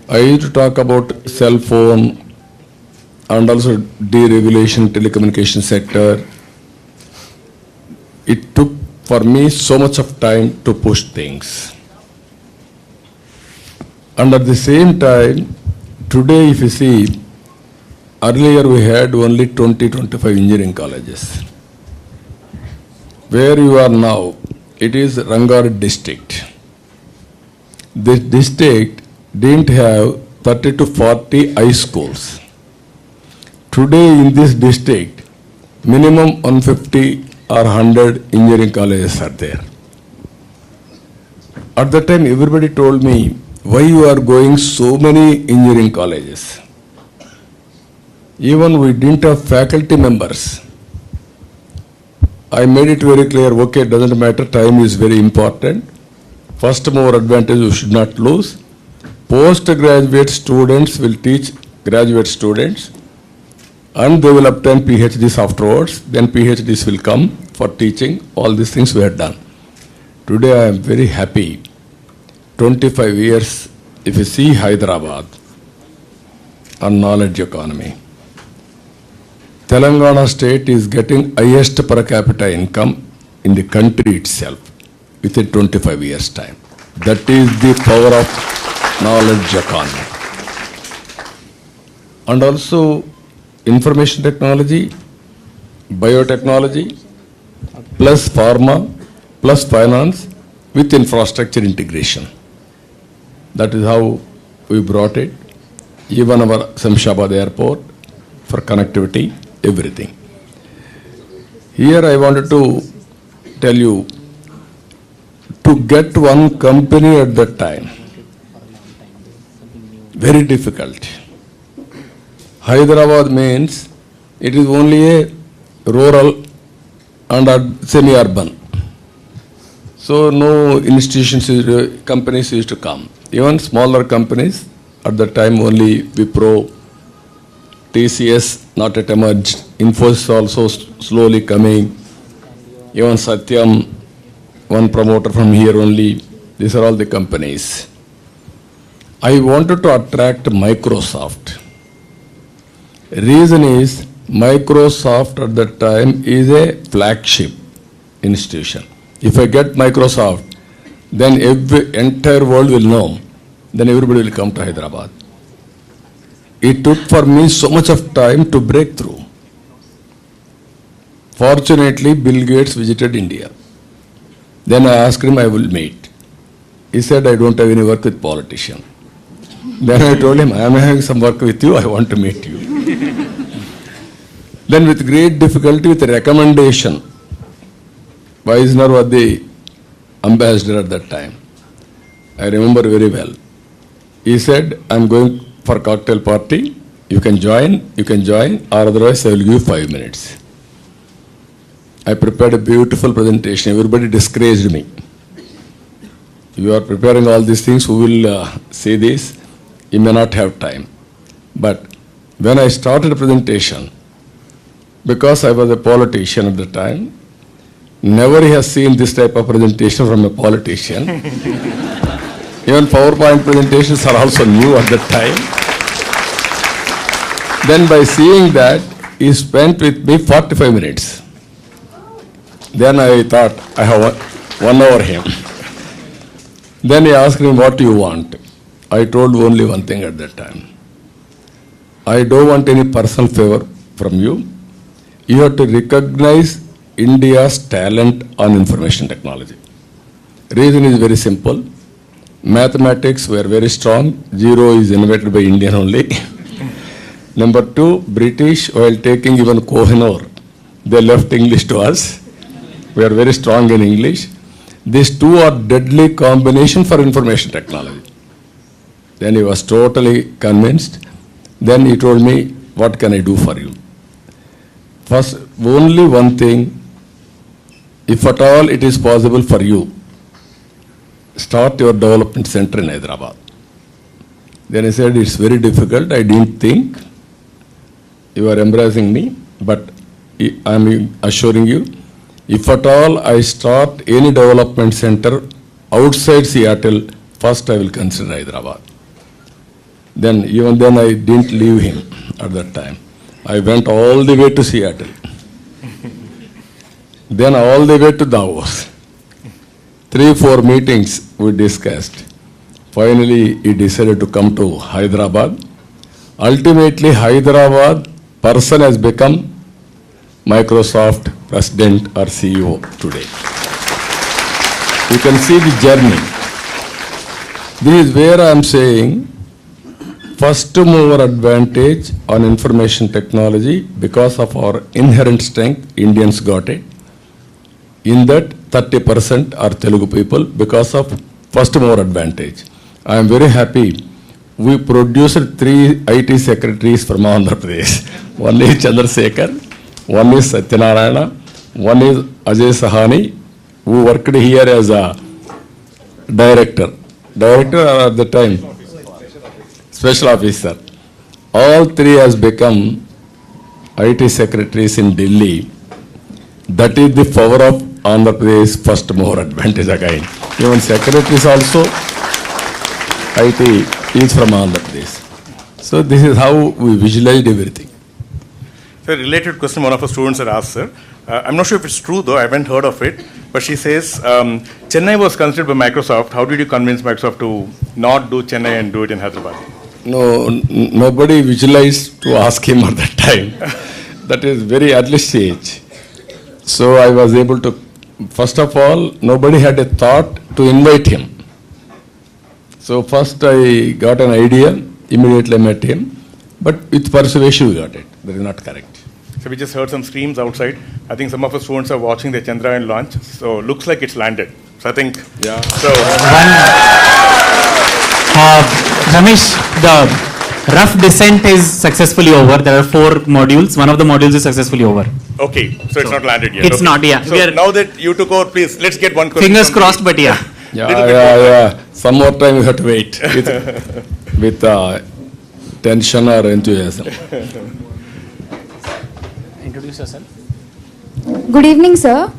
I used to talk about cell phone and also deregulation telecommunication sector. It took for me so much of time to push things. And at the same time, today if you see, earlier we had only 20-25 engineering colleges. Where you are now, it is Rangad district. This district didn't have 30 to 40 high schools. Today in this district, minimum 150 or 100 engineering colleges are there. At the time, everybody told me, why you are going so many engineering colleges? Even we didn't have faculty members. I made it very clear, okay, doesn't matter, time is very important. First mover advantage we should not lose. Postgraduate students will teach graduate students, and they will obtain PhDs afterwards. Then PhDs will come for teaching. All these things we have done. Today I am very happy. 25 years, if you see Hyderabad on knowledge economy, Telangana state is getting highest per capita income in the country itself within 25 years time. That is the power of knowledge economy. And also information technology, biotechnology, plus pharma, plus finance with infrastructure integration. That is how we brought it. Even our Samshabad airport for connectivity, everything. Here I wanted to tell you, to get one company at that time, very difficult. Hyderabad means it is only a rural and semi-urban. So no institutions, companies used to come. Even smaller companies, at the time only Wipro, TCS not yet emerged, Infosys also slowly coming, even Satyam, one promoter from here only. These are all the companies. I wanted to attract Microsoft. Reason is, Microsoft at that time is a flagship institution. If I get Microsoft, then entire world will know. Then everybody will come to Hyderabad. It took for me so much of time to break through. Fortunately, Bill Gates visited India. Then I asked him, I will meet. He said, I don't have any work with politicians. Then I told him, I am having some work with you, I want to meet you. Then with great difficulty, with a recommendation, Vaisnar was the ambassador at that time. I remember very well. He said, I'm going for cocktail party. You can join, or otherwise I will give you 5 minutes. I prepared a beautiful presentation. Everybody discouraged me. You are preparing all these things, who will say this? You may not have time. But when I started a presentation, because I was a politician at the time, never he has seen this type of presentation from a politician. Even PowerPoint presentations are also new at that time. Then by seeing that, he spent with me 45 minutes. Then I thought, I have won over him. Then he asked me, what do you want? I told only one thing at that time. I don't want any personal favor from you. You have to recognize India's talent on information technology. Reason is very simple. Mathematics were very strong. Zero is invented by Indian only. Number two, British, while taking even Kohinoor, they left English to us. We are very strong in English. These two are deadly combination for information technology. Then he was totally convinced. Then he told me, what can I do for you? First, only one thing, if at all it is possible for you, start your development center in Hyderabad. Then I said, it's very difficult. I didn't think. You are embracing me, but I am assuring you, if at all I start any development center outside Seattle, first I will consider Hyderabad. Then, even then I didn't leave him at that time. I went all the way to Seattle. Then all the way to Davos. 3-4 meetings we discussed. Finally, he decided to come to Hyderabad. Ultimately, Hyderabad person has become Microsoft president or CEO today. You can see the journey. This is where I am saying first mover advantage on information technology. Because of our inherent strength, Indians got it. In that, 30% are Telugu people because of first mover advantage. I am very happy. We produced 3 IT secretaries from Andhra Pradesh. One is Chandrasekhar, one is Satyanarayana, one is Ajay Sahani, who worked here as a director. Director at the time, special officer. All 3 has become IT secretaries in Delhi. That is the power of Andhra Pradesh first mover advantage again. Even secretaries also, IT is from Andhra Pradesh. So this is how we visualized everything. So a related question one of our students had asked, sir. I'm not sure if it's true though, I haven't heard of it. But she says, Chennai was considered by Microsoft. How did you convince Microsoft to not do Chennai and do it in Hyderabad? No, nobody visualized to ask him at that time. That is very early stage. So I was able to, first of all, nobody had a thought to invite him. So first I got an idea, immediately met him, but with persuasion we got it. That is not correct. So we just heard some screams outside. I think some of our students are watching the Chandrayaan launch. So looks like it's landed. So I think, yeah. So Ramesh, the rough descent is successfully over. There are 4 modules. One of the modules is successfully over. Okay, so it's not landed yet. It's okay. not, yeah. So now that you took over, please, let's get one question. Fingers crossed, but yeah. Yeah. Some more time we have to wait with tension or enthusiasm. Introduce yourself. Good evening, sir.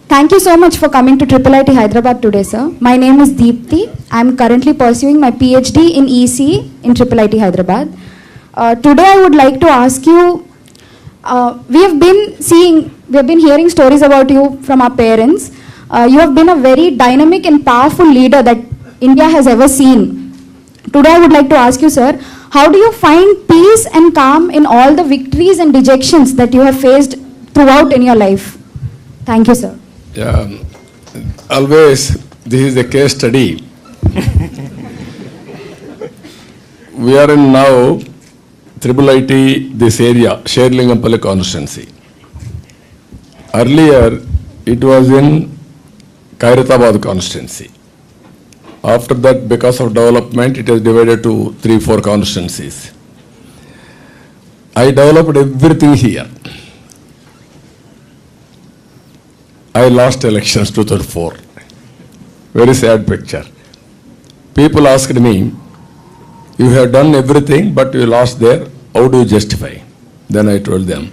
Thank you so much for coming to IIT Hyderabad today, sir. My name is Deepthi. I am currently pursuing my PhD in EC in IIT Hyderabad. Today I would like to ask you, we have been hearing stories about you from our parents. You have been a very dynamic and powerful leader that India has ever seen. Today I would like to ask you, sir, how do you find peace and calm in all the victories and dejections that you have faced throughout in your life? Thank you, sir. Yeah, always this is a case study. We are in now IIT, this area, Sherlingampally constituency. Earlier, it was in Khairathabad constituency. After that, because of development, it is divided to 3-4 constituencies. I developed everything here. I lost elections 2004. Very sad picture. People asked me, you have done everything, but you lost there. How do you justify? Then I told them,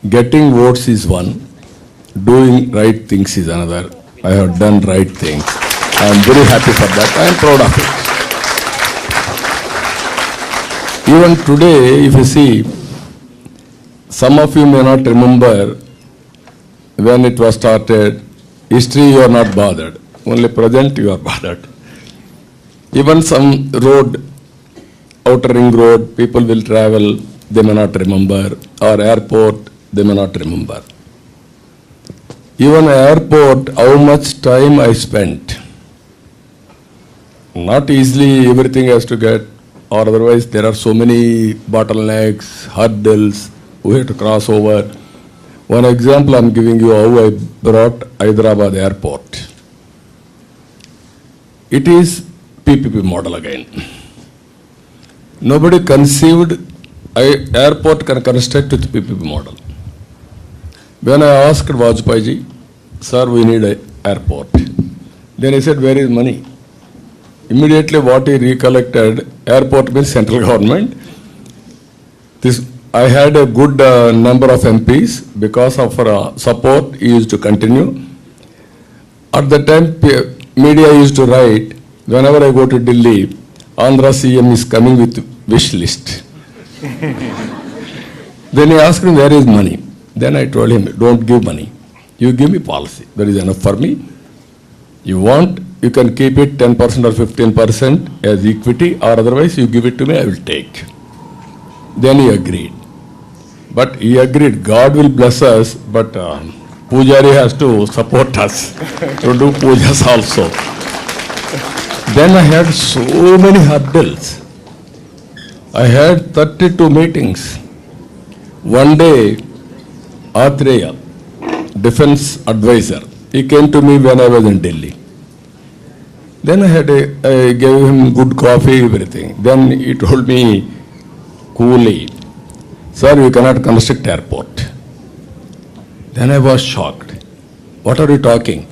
getting votes is one, doing right things is another. I have done right things. I am very happy for that. I am proud of it. Even today, if you see, some of you may not remember when it was started. History you are not bothered. Only present you are bothered. Even some road, outer ring road, people will travel, they may not remember. Or airport, they may not remember. Even airport, how much time I spent. Not easily everything has to get, or otherwise there are so many bottlenecks, hurdles, we have to cross over. One example I am giving you how I brought Hyderabad airport. It is PPP model again. Nobody conceived airport can construct with PPP model. When I asked Vajpayee ji, sir, we need an airport. Then he said, where is money? Immediately what he recollected, airport means central government. I had a good number of MPs. Because of support, he used to continue. At the time, media used to write, whenever I go to Delhi, Andhra CM is coming with wish list. Then he asked me, where is money? Then I told him, don't give money. You give me policy. That is enough for me. You want, you can keep it 10% or 15% as equity, or otherwise you give it to me, I will take. Then he agreed. But he agreed, God will bless us, but Pujari has to support us to do pujas also. Then I had so many hurdles. I had 32 meetings. One day, Atreya, defense advisor, he came to me when I was in Delhi. Then I gave him good coffee, everything. Then he told me coolly, sir, you cannot construct airport. Then I was shocked. What are you talking?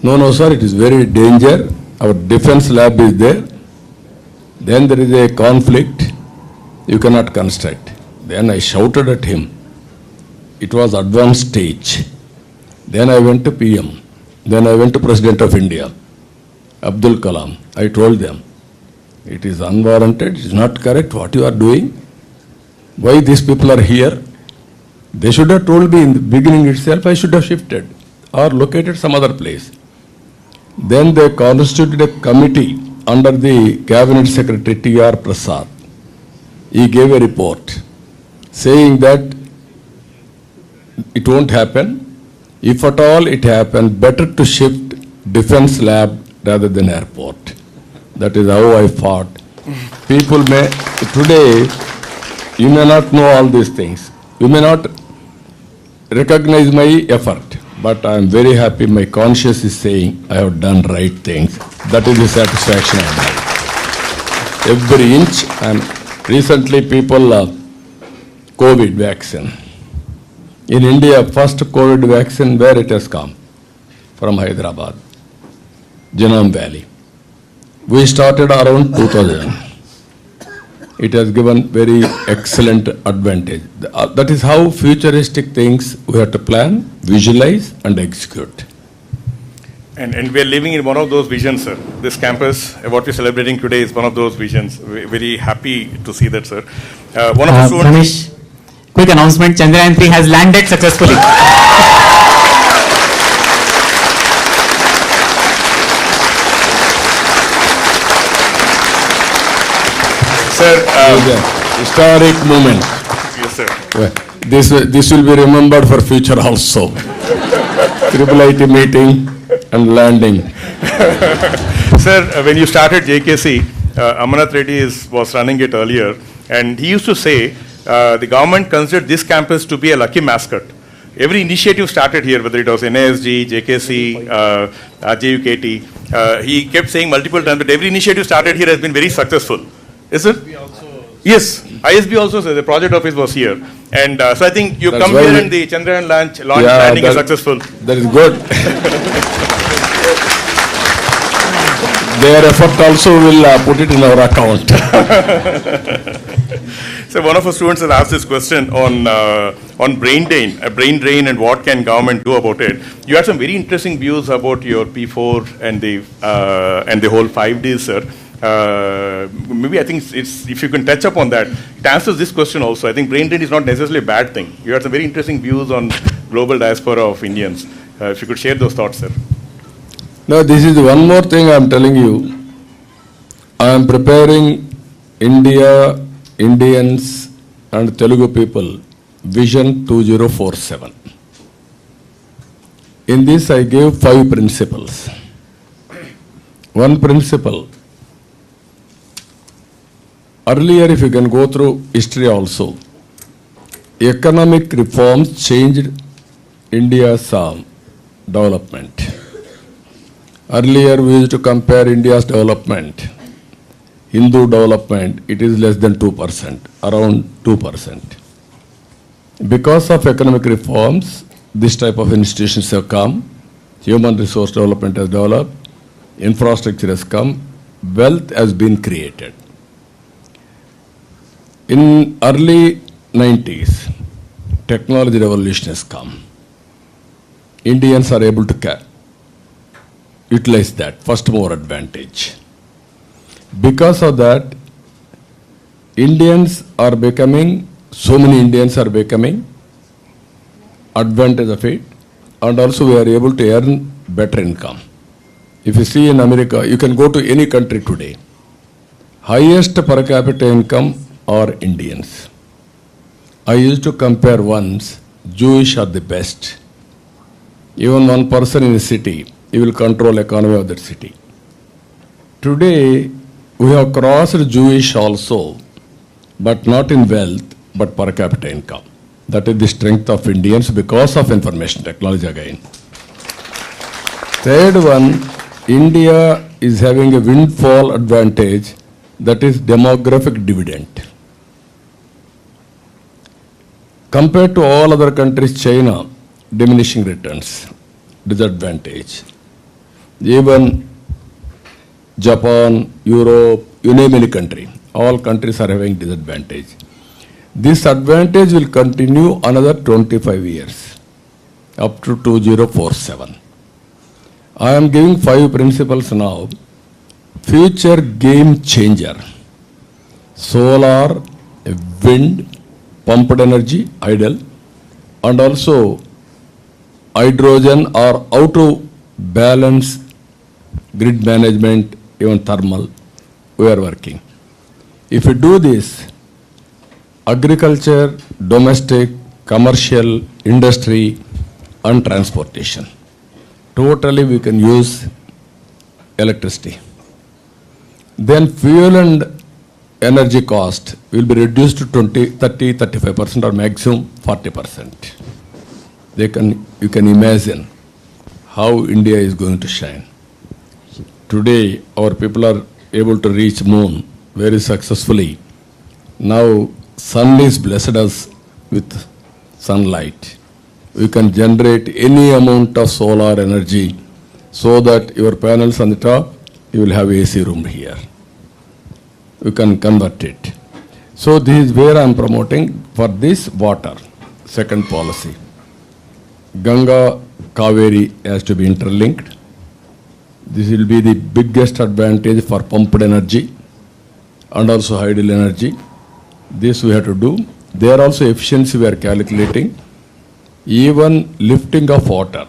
No, sir, it is very danger. Our defense lab is there. Then there is a conflict. You cannot construct. Then I shouted at him. It was advanced stage. Then I went to PM. Then I went to President of India, Abdul Kalam. I told them, it is unwarranted, it is not correct what you are doing. Why these people are here? They should have told me in the beginning itself, I should have shifted or located some other place. Then they constituted a committee under the Cabinet Secretary T.R. Prasad. He gave a report saying that it won't happen. If at all it happens, better to shift defense lab rather than airport. That is how I fought. People may, today, you may not know all these things. You may not recognize my effort, but I am very happy my conscience is saying I have done right things. That is the satisfaction I have. Every inch, and recently people, COVID vaccine. In India, first COVID vaccine, where it has come? From Hyderabad, Genome Valley. We started around 2000. It has given very excellent advantage. That is how futuristic things we have to plan, visualize, and execute. And we are living in one of those visions, sir. This campus, what we're celebrating today, is one of those visions. We're very happy to see that, sir. One of the students. Ramesh, quick announcement: Chandrayaan 3 has landed successfully. Sir, historic moment. Yes, sir. This will be remembered for future also. IIT meeting and landing. Sir, when you started JKC, Amanath Reddy was running it earlier, And he used to say the government considered this campus to be a lucky mascot. Every initiative started here, whether it was NASG, JKC, JUKT. He kept saying multiple times that every initiative started here has been very successful. Is it? Yes, ISB also said the project office was here. And so I think you come here and the Chandrayaan launch landing is successful. That is good. Their effort also will put it in our account. So one of our students has asked this question on brain drain, and what can government do about it. You had some very interesting views about your P4 and the whole 5Ds, sir. Maybe I think it's if you can touch up on that, it answers this question also. I think brain drain is not necessarily a bad thing. You had some very interesting views on global diaspora of Indians. If you could share those thoughts, sir. Now, this is one more thing I am telling you. I am preparing India, Indians and Telugu people Vision 2047. In this I gave 5 principles. One principle, earlier if you can go through history also, economic reforms changed India's development. Earlier we used to compare India's development, Hindu development, it is less than 2%, around 2%. Because of economic reforms, this type of institutions have come, human resource development has developed, infrastructure has come, wealth has been created. In early 90s, technology revolution has come. Indians are able to utilize that, first mover advantage. Because of that, so many Indians are becoming advantage of it, and also we are able to earn better income. If you see in America, you can go to any country today, highest per capita income are Indians. I used to compare once, Jewish are the best. Even one person in a city, he will control economy of that city. Today, we have crossed Jewish also, but not in wealth, but per capita income. That is the strength of Indians because of information technology again. Third one, India is having a windfall advantage, that is demographic dividend. Compared to all other countries, China, diminishing returns, disadvantage. Even Japan, Europe, you name any country, all countries are having disadvantage. This advantage will continue another 25 years, up to 2047. I am giving 5 principles now. Future game changer. Solar, wind, pumped energy, idle, and also hydrogen or how to balance grid management, even thermal, we are working. If you do this, agriculture, domestic, commercial, industry, and transportation, totally we can use electricity. Then fuel and energy cost will be reduced to 30-35% or maximum 40%. You can imagine how India is going to shine. Today, our people are able to reach moon very successfully. Now, sun is blessed us with sunlight. We can generate any amount of solar energy so that your panels on the top, you will have AC room here. You can convert it. So this is where I am promoting for this water, second policy. Ganga, Kaveri has to be interlinked. This will be the biggest advantage for pumped energy and also idle energy. This we have to do. There also efficiency we are calculating. Even lifting of water,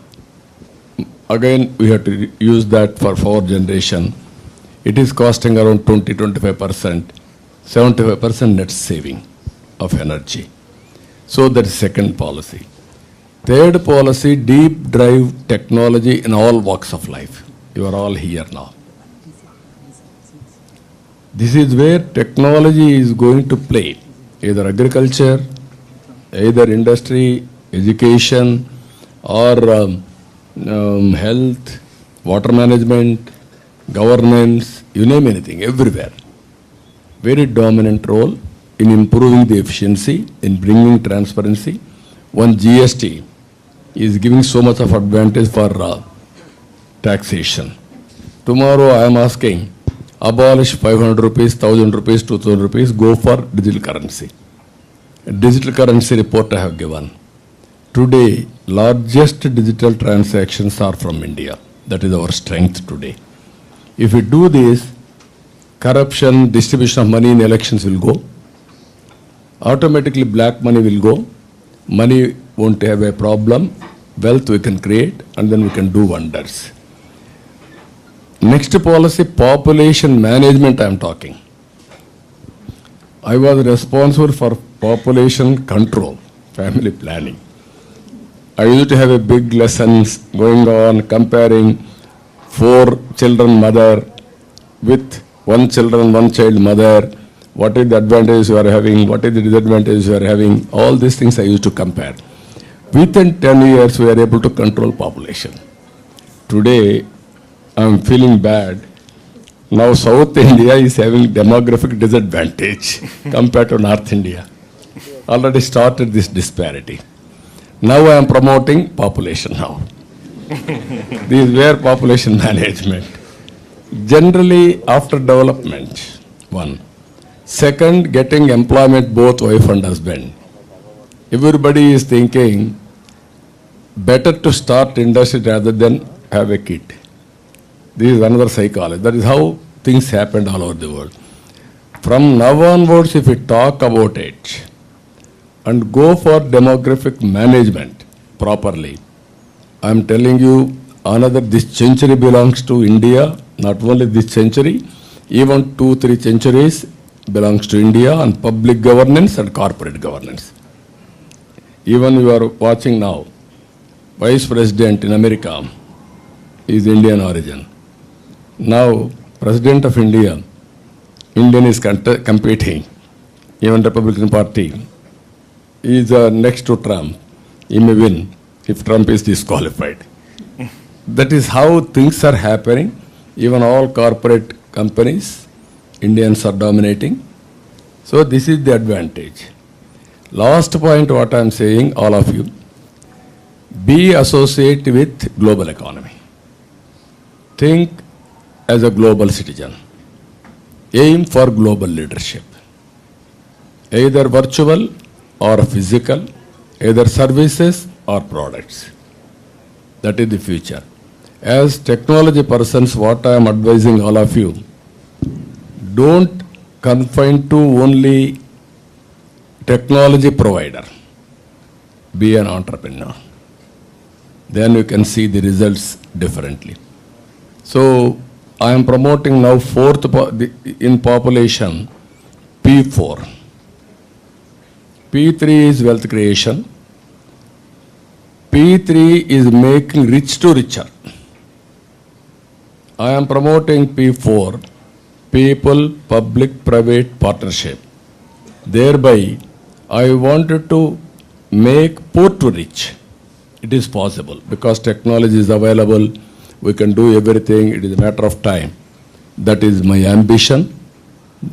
again we have to use that for power generation. It is costing around 20-25%, 75% net saving of energy. So that is second policy. Third policy, deep drive technology in all walks of life. You are all here now. This is where technology is going to play, either agriculture, either industry, education, or health, water management, governance, you name anything, everywhere. Very dominant role in improving the efficiency, in bringing transparency. One GST is giving so much of advantage for taxation. Tomorrow I am asking, abolish 500 rupees, 1000 rupees, 2000 rupees, go for digital currency. A digital currency report I have given. Today, largest digital transactions are from India. That is our strength today. If we do this, corruption, distribution of money in elections will go. Automatically black money will go. Money won't have a problem. Wealth we can create, and then we can do wonders. Next policy, population management I am talking. I was responsible for population control, family planning. I used to have a big lessons going on, comparing 4 children mother with 1 child mother. What is the advantage you are having? What is the disadvantage you are having? All these things I used to compare. Within 10 years, we are able to control population. Today, I am feeling bad. Now South India is having demographic disadvantage compared to North India. Already started this disparity. Now I am promoting population now. This is where population management. Generally, after development, one. Second, getting employment both wife and husband. Everybody is thinking better to start industry rather than have a kid. This is another psychology. That is how things happened all over the world. From now onwards, if we talk about it and go for demographic management properly, I am telling you, this century belongs to India. Not only this century, even 2-3 centuries belongs to India, and public governance and corporate governance. Even you are watching now, Vice President in America is Indian origin. Now, President of India, Indian is competing. Even Republican Party is next to Trump. He may win if Trump is disqualified. That is how things are happening. Even all corporate companies, Indians are dominating. So this is the advantage. Last point what I am saying, all of you, be associated with global economy. Think as a global citizen. Aim for global leadership. Either virtual or physical, either services or products. That is the future. As technology persons, what I am advising all of you, don't confine to only technology provider. Be an entrepreneur. Then you can see the results differently. So I am promoting now in population P4. P3 is wealth creation. P3 is making rich to richer. I am promoting P4, people, public, private partnership. Thereby, I wanted to make poor to rich. It is possible because technology is available. We can do everything. It is a matter of time. That is my ambition.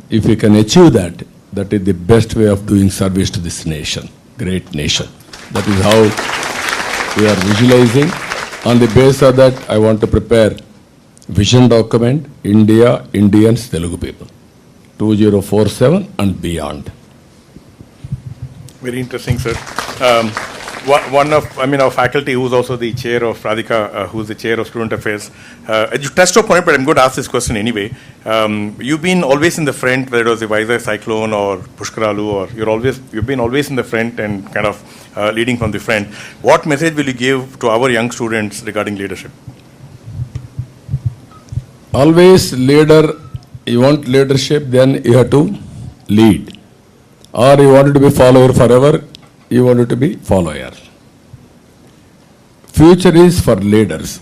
If we can achieve that, that is the best way of doing service to this nation, great nation. That is how we are visualizing. On the basis of that, I want to prepare vision document, India, Indians, Telugu people, 2047 and beyond. Very interesting, sir. One of, our faculty who's also the chair of Radhika, who's the chair of Student Affairs. You touched upon it, but I'm going to ask this question anyway. You've been always in the front, whether it was the Vizag cyclone or Pushkaralu, or you've been always in the front and kind of leading from the front. What message will you give to our young students regarding leadership? Always leader, you want leadership, then you have to lead. Or you wanted to be follower forever, you wanted to be follower. Future is for leaders.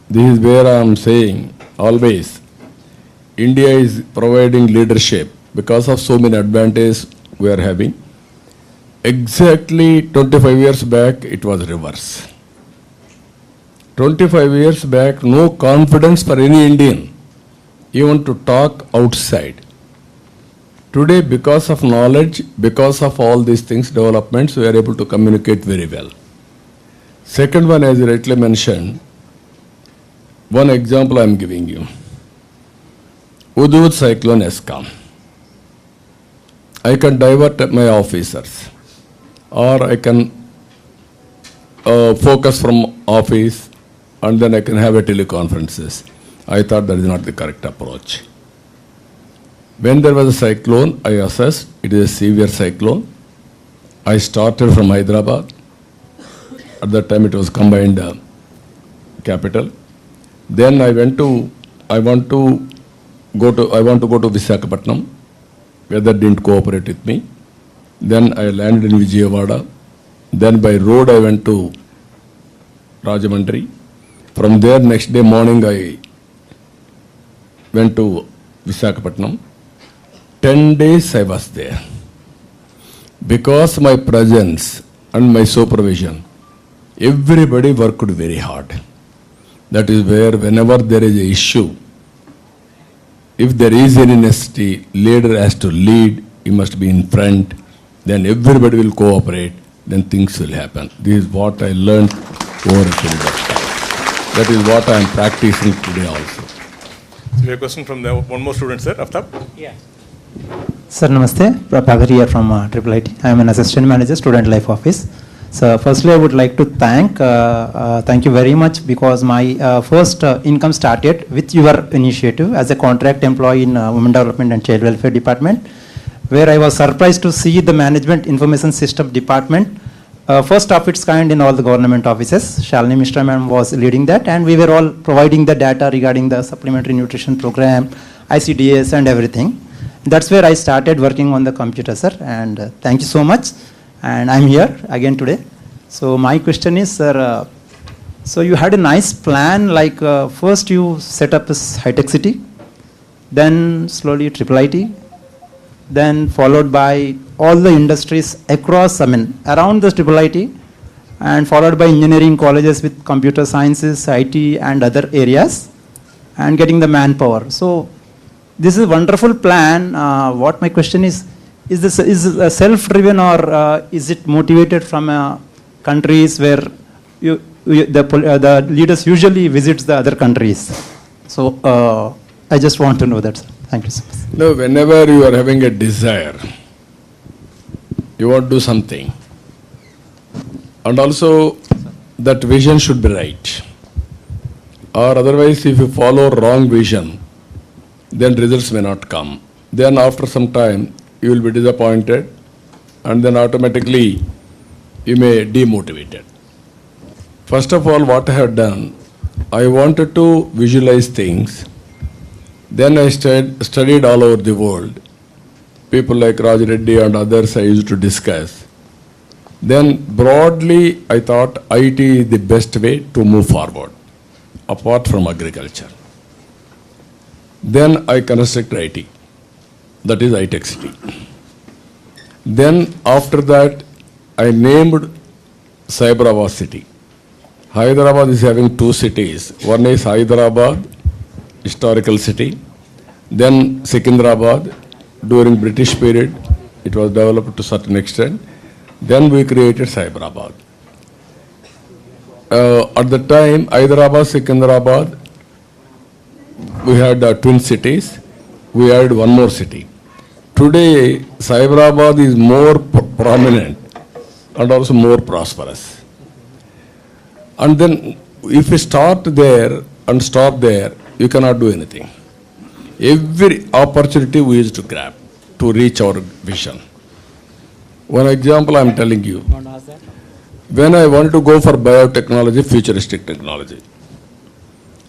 This is where I am saying always, India is providing leadership because of so many advantages we are having. Exactly 25 years back, it was reverse. 25 years back, no confidence for any Indian, even to talk outside. Today, because of knowledge, because of all these things, developments, we are able to communicate very well. Second one, as you rightly mentioned, one example I am giving you. Hudhud cyclone has come. I can divert my officers, or I can focus from office, and then I can have a teleconferences. I thought that is not the correct approach. When there was a cyclone, I assessed it is a severe cyclone. I started from Hyderabad. At that time, it was combined capital. Then I want to go to Visakhapatnam. Weather didn't cooperate with me. Then I landed in Vijayawada. Then by road I went to Rajamandri. From there, next day morning, I went to Visakhapatnam. 10 days I was there. Because my presence and my supervision, everybody worked very hard. That is where whenever there is an issue, if there is any necessity, leader has to lead, he must be in front, then everybody will cooperate, then things will happen. This is what I learned over a period of time. That is what I am practicing today also. So we have a question from one more student, sir. Aftab? Yeah. Sir, namaste. Prabhakar here from IIT. I am an assistant manager, student life office. So, firstly, I would like to thank you very much, because my first income started with your initiative as a contract employee in Women Development and Child Welfare Department, where I was surprised to see the Management Information System Department, first of its kind in all the government offices. Shalini Mishra ma'am was leading that, and we were all providing the data regarding the supplementary nutrition program, ICDS and everything. That's where I started working on the computer, sir, and thank you so much. And I'm here again today. So my question is, sir, so you had a nice plan, like first you set up this high-tech city, then slowly IIT, then followed by all the industries across, around the IIT, and followed by engineering colleges with computer sciences, IT and other areas, and getting the manpower. So this is a wonderful plan. What my question is this self-driven, or is it motivated from countries where the leaders usually visits the other countries? So I just want to know that, sir. Thank you so much. No, whenever you are having a desire, you want to do something, and also that vision should be right. Or otherwise, if you follow wrong vision, then results may not come. Then after some time, you will be disappointed, and then automatically you may demotivated. First of all, what I have done, I wanted to visualize things. Then I studied all over the world. People like Raj Reddy and others I used to discuss. Then broadly, I thought IT is the best way to move forward, apart from agriculture. Then I constructed IT. That is high-tech city. Then after that, I named Cyberabad city. Hyderabad is having two cities. One is Hyderabad, historical city. Then Secunderabad, during British period, it was developed to a certain extent. Then we created Cyberabad. At the time, Hyderabad, Secunderabad, we had twin cities. We added one more city. Today, Cyberabad is more prominent and also more prosperous. And then, if you start there and stop there, you cannot do anything. Every opportunity we used to grab to reach our vision. One example I am telling you. When I wanted to go for biotechnology, futuristic technology,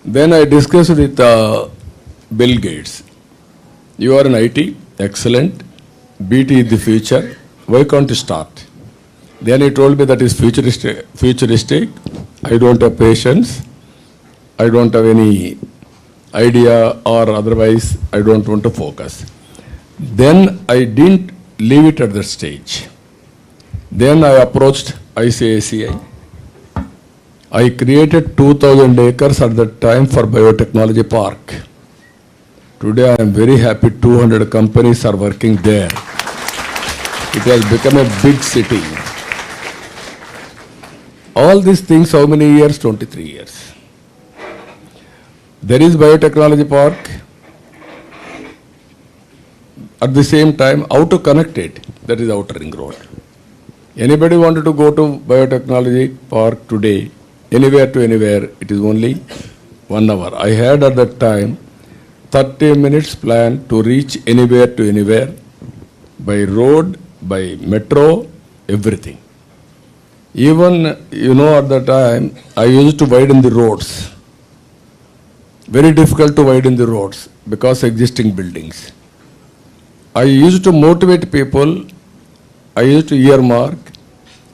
then I discussed with Bill Gates. You are in IT, excellent. BT is the future. Why can't you start? Then he told me that is futuristic. I don't have patience. I don't have any idea or otherwise I don't want to focus. Then I didn't leave it at that stage. Then I approached ICICI. I created 2,000 acres at that time for biotechnology park. Today I am very happy 200 companies are working there. It has become a big city. All these things, how many years? 23 years. There is biotechnology park. At the same time, how to connect it? That is outer ring road. Anybody wanted to go to biotechnology park today, anywhere to anywhere, it is only 1 hour. I had at that time 30 minutes plan to reach anywhere to anywhere by road, by metro, everything. Even, at the time, I used to widen the roads. Very difficult to widen the roads because existing buildings. I used to motivate people. I used to earmark.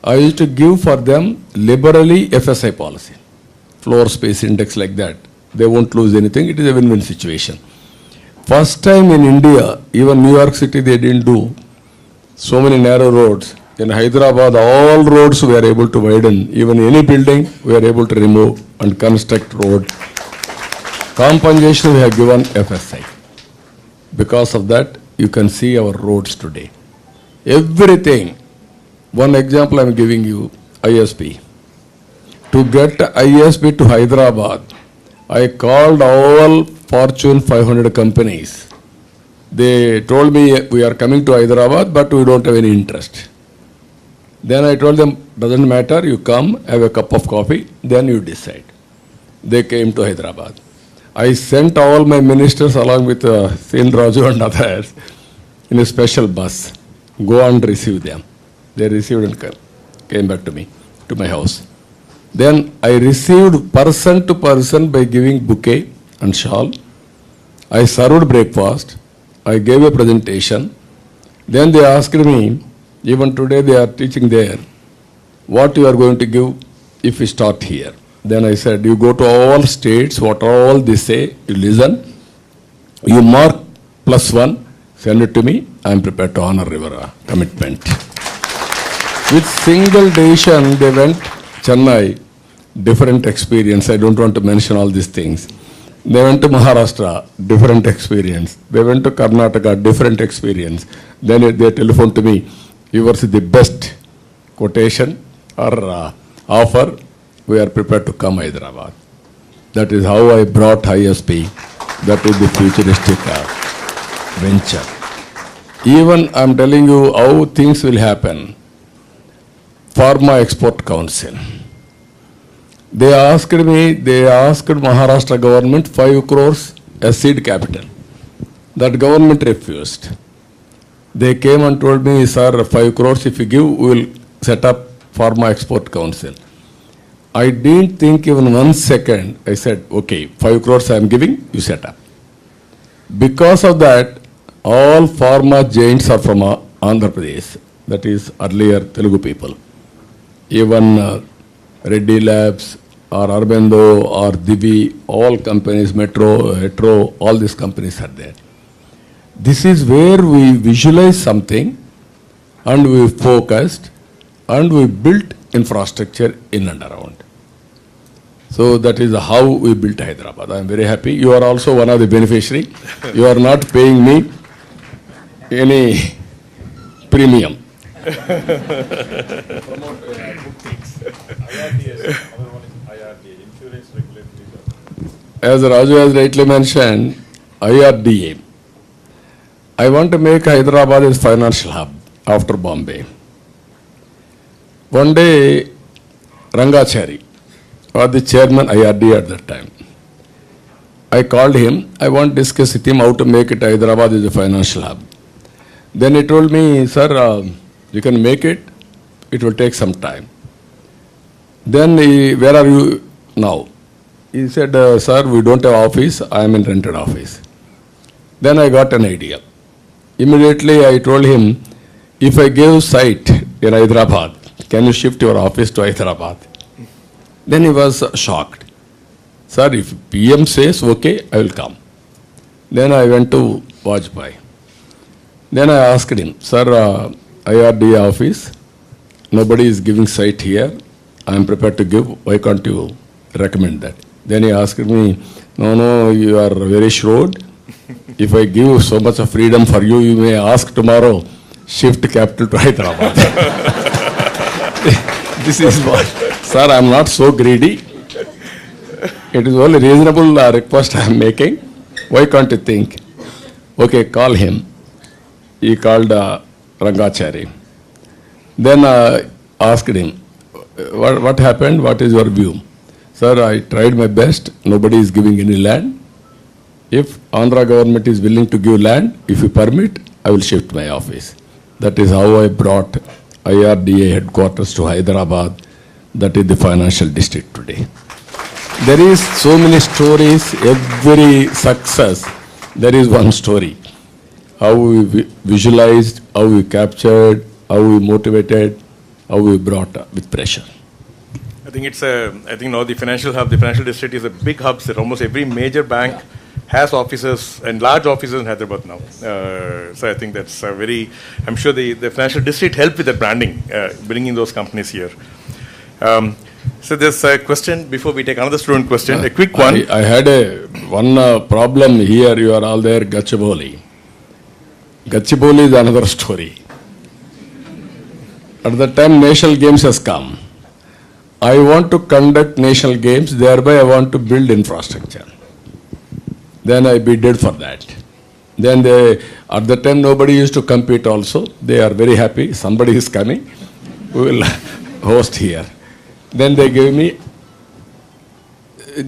I used to give for them liberally FSI policy, floor space index like that. They won't lose anything. It is a win-win situation. First time in India, even New York City, they didn't do so many narrow roads. In Hyderabad, all roads we are able to widen. Even any building, we are able to remove and construct road. Compensation we have given FSI. Because of that, you can see our roads today. Everything. One example I am giving you, ISP. To get ISP to Hyderabad, I called all Fortune 500 companies. They told me, we are coming to Hyderabad, but we don't have any interest. Then I told them, doesn't matter, you come, have a cup of coffee, then you decide. They came to Hyderabad. I sent all my ministers along with Sen Raju and others in a special bus. Go and receive them. They received and came back to me, to my house. Then I received person to person by giving bouquet and shawl. I served breakfast. I gave a presentation. Then they asked me, even today they are teaching there, what you are going to give if we start here. Then I said, you go to all states, what all they say, you listen, you mark +1, send it to me, I am prepared to honor your commitment. With single decision, they went Chennai, different experience. I don't want to mention all these things. They went to Maharashtra, different experience. They went to Karnataka, different experience. Then they telephoned to me, yours is the best quotation or offer. We are prepared to come Hyderabad. That is how I brought ISP. That is the futuristic venture. Even I am telling you how things will happen. Pharma Export Council. They asked Maharashtra government 5 crores as seed capital. That government refused. They came and told me, sir, 5 crores if you give, we will set up Pharma Export Council. I didn't think even 1 second. I said, okay, 5 crores I am giving, you set up. Because of that, all pharma giants are from Andhra Pradesh. That is earlier Telugu people. Even Reddy Labs or Arbendo or Divi, all companies, Metro, Hetero, all these companies are there. This is where we visualize something and we focused and we built infrastructure in and around. So that is how we built Hyderabad. I am very happy. You are also one of the beneficiaries. You are not paying me any premium. As Raju has rightly mentioned, IRDA. I want to make Hyderabad as financial hub after Bombay. One day, Rangachari was the chairman IRDA at that time. I called him. I want to discuss with him how to make it Hyderabad as a financial hub. Then he told me, sir, you can make it. It will take some time. Then where are you now? He said, sir, we don't have office. I am in rented office. Then I got an idea. Immediately I told him, if I give site in Hyderabad, can you shift your office to Hyderabad? Then he was shocked. Sir, if PM says okay, I will come. Then I went to Vajpayee. Then I asked him, sir, IRDA office, nobody is giving site here. I am prepared to give. Why can't you recommend that? Then he asked me, no, you are very shrewd. If I give so much of freedom for you, you may ask tomorrow, shift capital to Hyderabad. This is what, sir, I am not so greedy. It is only reasonable request I am making. Why can't you think? Okay, call him. He called Rangachari. Then asked him, what happened? What is your view? Sir, I tried my best. Nobody is giving any land. If Andhra government is willing to give land, if you permit, I will shift my office. That is how I brought IRDA headquarters to Hyderabad. That is the financial district today. There is so many stories. Every success, there is one story. How we visualized, how we captured, how we motivated, how we brought up with pressure. I think it's I think now the financial hub, the financial district is a big hub. So almost every major bank has offices and large offices in Hyderabad now. So I think that's I'm sure the financial district helped with the branding, bringing those companies here. So there's a question before we take another student question, a quick one. I had one problem here. You are all there, Gachibowli. Gachibowli is another story. At the time national games has come, I want to conduct national games, thereby I want to build infrastructure. Then I bid for that. Then at the time nobody used to compete also. They are very happy, somebody is coming, we will host here. Then they gave me,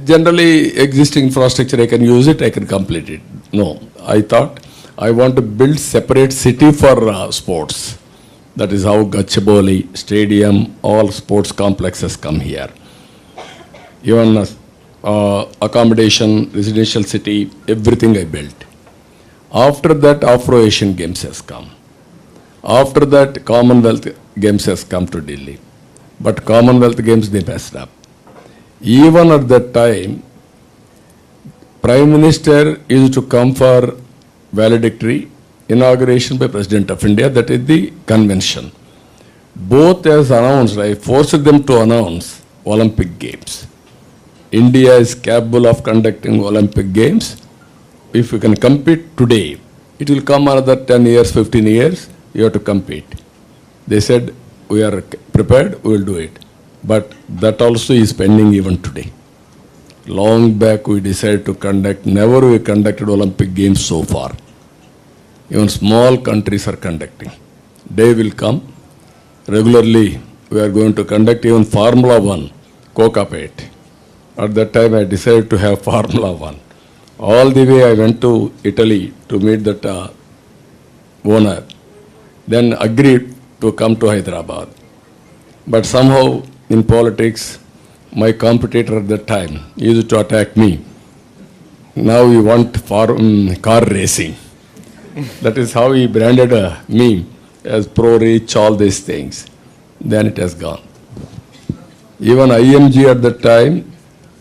generally existing infrastructure, I can use it, I can complete it. No, I thought I want to build separate city for sports. That is how Gachibowli, stadium, all sports complexes come here. Even accommodation, residential city, everything I built. After that, Afro-Asian Games has come. After that, Commonwealth Games has come to Delhi. But Commonwealth Games, they messed up. Even at that time, Prime Minister used to come for valedictory inauguration by President of India, that is the convention. Both as announced, I forced them to announce Olympic Games. India is capable of conducting Olympic Games. If you can compete today, it will come another 10 years, 15 years, you have to compete. They said, we are prepared, we will do it. But that also is pending even today. Long back we decided to conduct, never we conducted Olympic Games so far. Even small countries are conducting. Day will come. Regularly, we are going to conduct even Formula 1, Kokapet. At that time, I decided to have Formula 1. All the way I went to Italy to meet that owner. Then agreed to come to Hyderabad. But somehow, in politics, my competitor at that time used to attack me. Now we want car racing. That is how he branded me as pro-rich, all these things. Then it has gone. Even IMG at that time,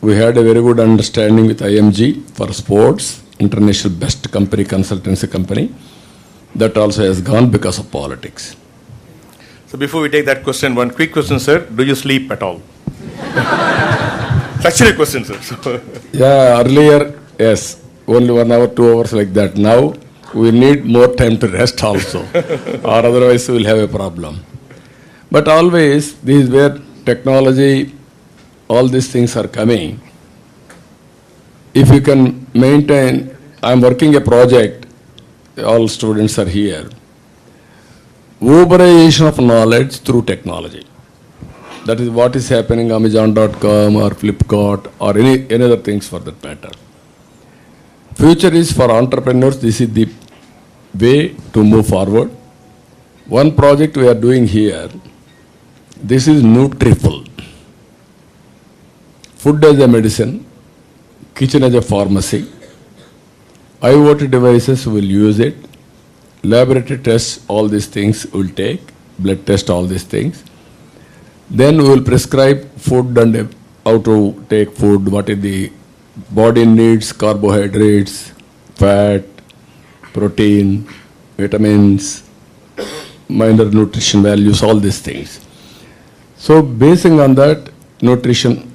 we had a very good understanding with IMG for sports, international best company, consultancy company. That also has gone because of politics. So before we take that question, one quick question, sir. Do you sleep at all? It's actually a question, sir. So yeah, earlier, yes, only 1 hour, 2 hours like that. Now, we need more time to rest also, or otherwise we will have a problem. But always, this is where technology, all these things are coming. If you can maintain, I am working a project, all students are here, Uberization of knowledge through technology. That is what is happening Amazon.com or Flipkart or any other things for that matter. Future is for entrepreneurs, this is the way to move forward. One project we are doing here, this is Nutriful. Food as a medicine, kitchen as a pharmacy. IoT devices will use it. Laboratory tests, all these things will take. Blood test, all these things. Then we will prescribe food and how to take food, what is the body needs carbohydrates, fat, protein, vitamins, minor nutrition values, all these things. So basing on that nutrition,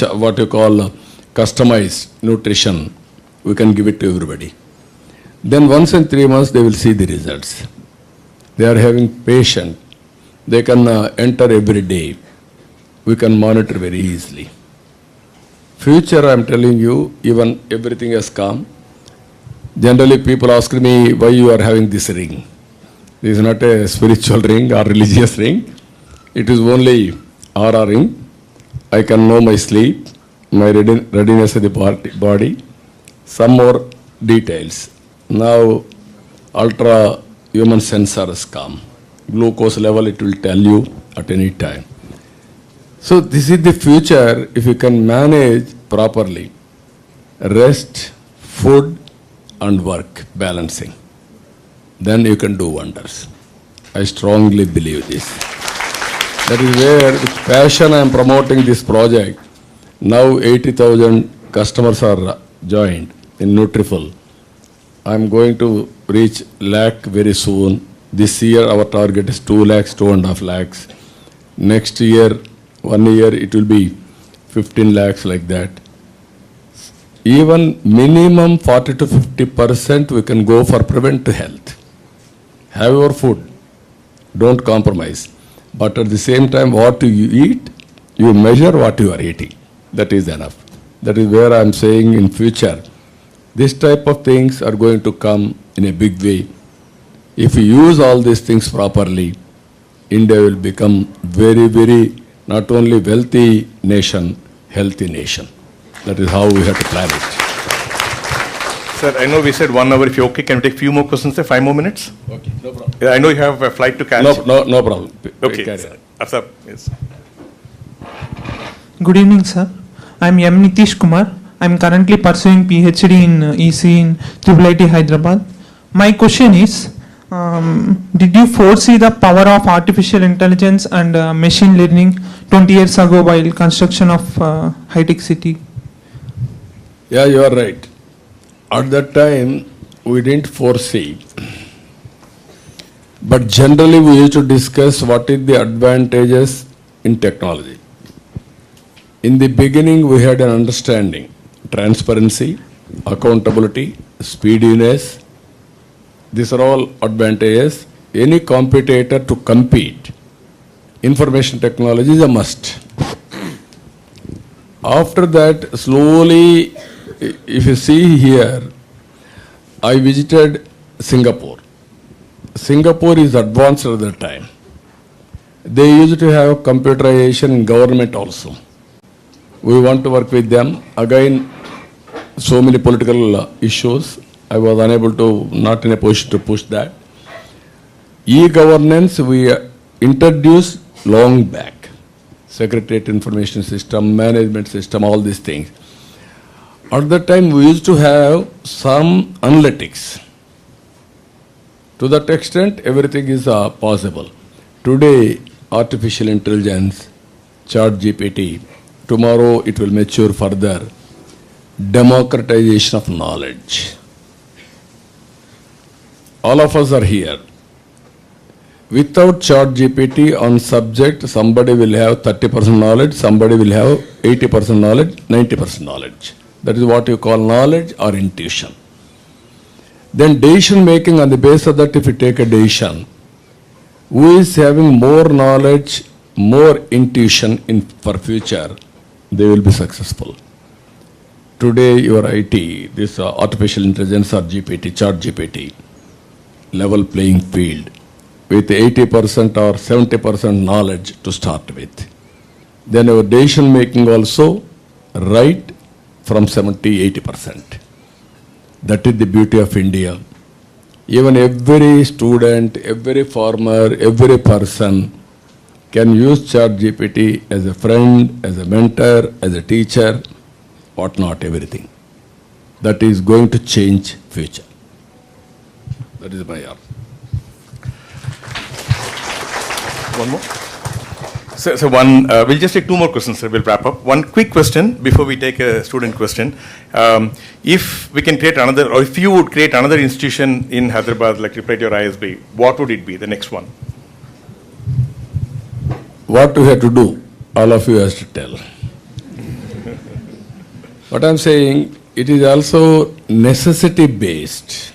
what you call customized nutrition, we can give it to everybody. Then once in 3 months, they will see the results. They are having patient. They can enter every day. We can monitor very easily. Future, I am telling you, even everything has come. Generally, people ask me why you are having this ring. This is not a spiritual ring or religious ring. It is only aura ring. I can know my sleep, my readiness of the body, some more details. Now, ultra human sensors come. Glucose level, it will tell you at any time. So this is the future if you can manage properly. Rest, food and work, balancing. Then you can do wonders. I strongly believe this. That is where with passion I am promoting this project. Now 80,000 customers are joined in Nutriful. I am going to reach lakh very soon. This year our target is 2 lakhs, 2.5 lakhs. Next year, 1 year, it will be 15 lakhs like that. Even minimum 40 to 50% we can go for preventive health. Have your food. Don't compromise. But at the same time, what you eat, you measure what you are eating. That is enough. That is where I am saying in future, this type of things are going to come in a big way. If you use all these things properly, India will become very, very, not only wealthy nation, healthy nation. That is how we have to plan it. Sir, I know we said 1 hour. If you're okay, can we take a few more questions, sir? 5 more minutes? Okay, no problem. Yeah, I know you have a flight to catch. No problem. Okay, Carry on. Sir, yes. Good evening, sir. I am M. Nitish Kumar. I am currently pursuing PhD in EC in IIT Hyderabad. My question is, did you foresee the power of artificial intelligence and machine learning 20 years ago while construction of high-tech city? Yeah, you are right. At that time, we didn't foresee. But generally, we used to discuss what is the advantages in technology. In the beginning, we had an understanding. Transparency, accountability, speediness. These are all advantages. Any competitor to compete, information technology is a must. After that, slowly, if you see here, I visited Singapore. Singapore is advanced at that time. They used to have computerization in government also. We want to work with them. Again, so many political issues. I was unable to, not in a position to push that. E-governance we introduced long back. Secretariat information system, management system, all these things. At that time, we used to have some analytics. To that extent, everything is possible. Today, artificial intelligence, ChatGPT, tomorrow it will mature further. Democratization of knowledge. All of us are here. Without ChatGPT on subject, somebody will have 30% knowledge, somebody will have 80% knowledge, 90% knowledge. That is what you call knowledge or intuition. Then decision making, on the basis of that, if you take a decision, who is having more knowledge, more intuition for future, they will be successful. Today, your IT, this artificial intelligence or GPT, ChatGPT, level playing field with 80% or 70% knowledge to start with. Then our decision making also right from 70-80%. That is the beauty of India. Even every student, every farmer, every person can use ChatGPT as a friend, as a mentor, as a teacher, whatnot, everything. That is going to change future. That is my answer. One more? So we'll just take two more questions, sir. We'll wrap up. One quick question before we take a student question. If we can create another, or if you would create another institution in Hyderabad, like Triple IT or ISB, what would it be, the next one? What we have to do, all of you has to tell. What I'm saying, it is also necessity based.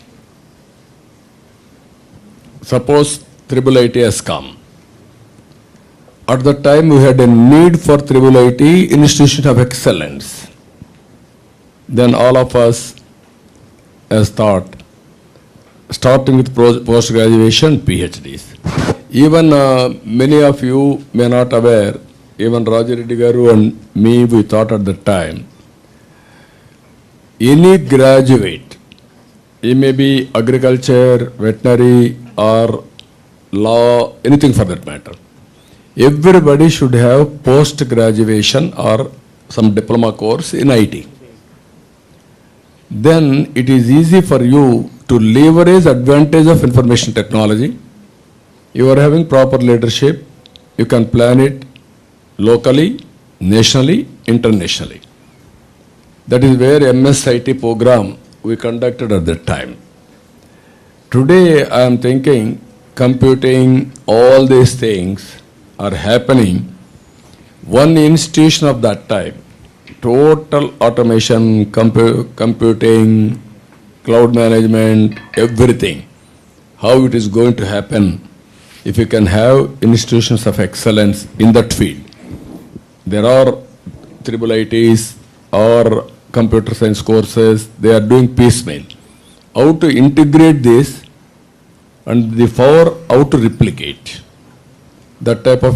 Suppose Triple IT has come. At the time we had a need for Triple IT institution of excellence. Then all of us has thought, starting with post-graduation PhDs. Even many of you may not aware, even Raja Reddy Garu and me, we thought at the time, any graduate, he may be agriculture, veterinary or law, anything for that matter. Everybody should have post-graduation or some diploma course in IT. Then it is easy for you to leverage advantage of information technology. You are having proper leadership. You can plan it locally, nationally, internationally. That is where MS IT program we conducted at that time. Today I am thinking computing, all these things are happening. One institution of that type, total automation, computing, cloud management, everything, how it is going to happen if you can have institutions of excellence in that field. There are triple ITs or computer science courses, they are doing piecemeal. How to integrate this and the power, how to replicate. That type of,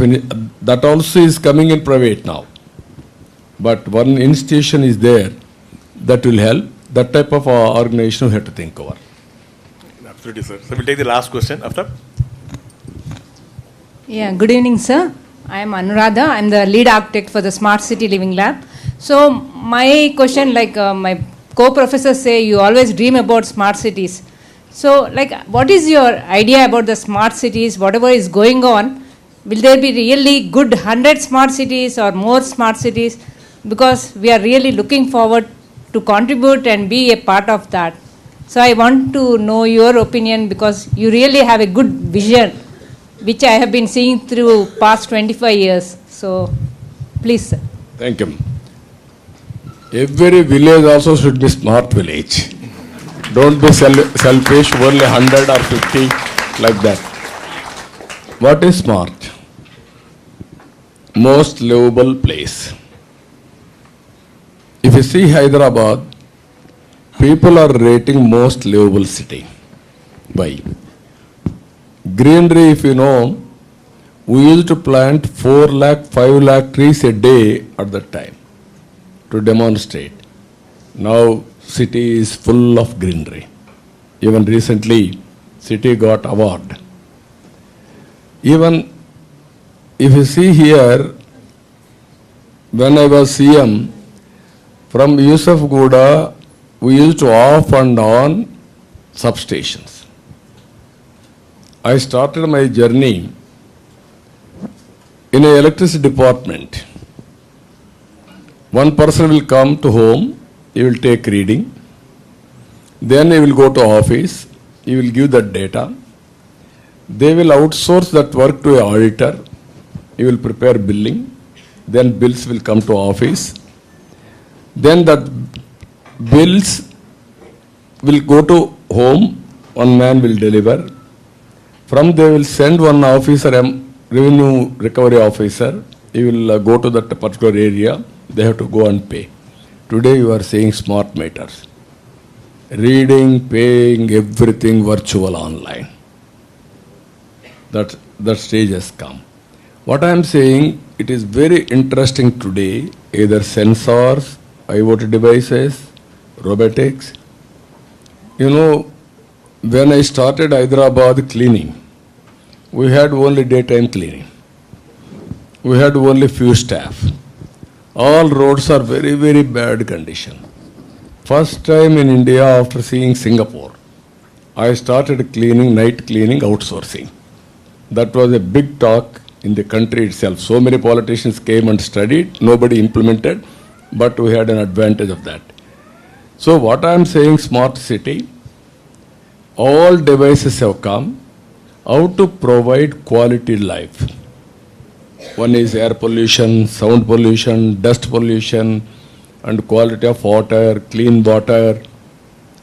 that also is coming in private now. But one institution is there that will help. That type of organization we have to think over. Absolutely, sir. So we'll take the last question after. Yeah, good evening, sir. I am Anuradha. I am the lead architect for the Smart City Living Lab. So my question, like my co-professors say, you always dream about smart cities. So like, what is your idea about the smart cities, whatever is going on? Will there be really good 100 smart cities or more smart cities? Because we are really looking forward to contribute and be a part of that. So I want to know your opinion because you really have a good vision, which I have been seeing through past 25 years. So please, sir. Thank you. Every village also should be smart village. Don't be selfish, only 100 or 50 like that. What is smart? Most livable place. If you see Hyderabad, people are rating most livable city. Why? Greenery, if you know, we used to plant 4 lakh, 5 lakh trees a day at that time to demonstrate. Now city is full of greenery. Even recently, city got award. Even if you see here, when I was CM, from Yusuf Gouda, we used to off and on substations. I started my journey in an electricity department. One person will come to home, he will take reading, then he will go to office, he will give that data. They will outsource that work to an auditor. He will prepare billing, then bills will come to office. Then that bills will go to home, one man will deliver. From they will send one officer, revenue recovery officer, he will go to that particular area, they have to go and pay. Today you are saying smart meters. Reading, paying, everything virtual online. That stage has come. What I am saying, it is very interesting today, either sensors, IoT devices, robotics. You know, when I started Hyderabad cleaning, we had only daytime cleaning. We had only few staff. All roads are very, very bad condition. First time in India after seeing Singapore, I started cleaning, night cleaning, outsourcing. That was a big talk in the country itself. So many politicians came and studied, nobody implemented, but we had an advantage of that. So what I am saying, smart city, all devices have come. How to provide quality life? One is air pollution, sound pollution, dust pollution, and quality of water, clean water.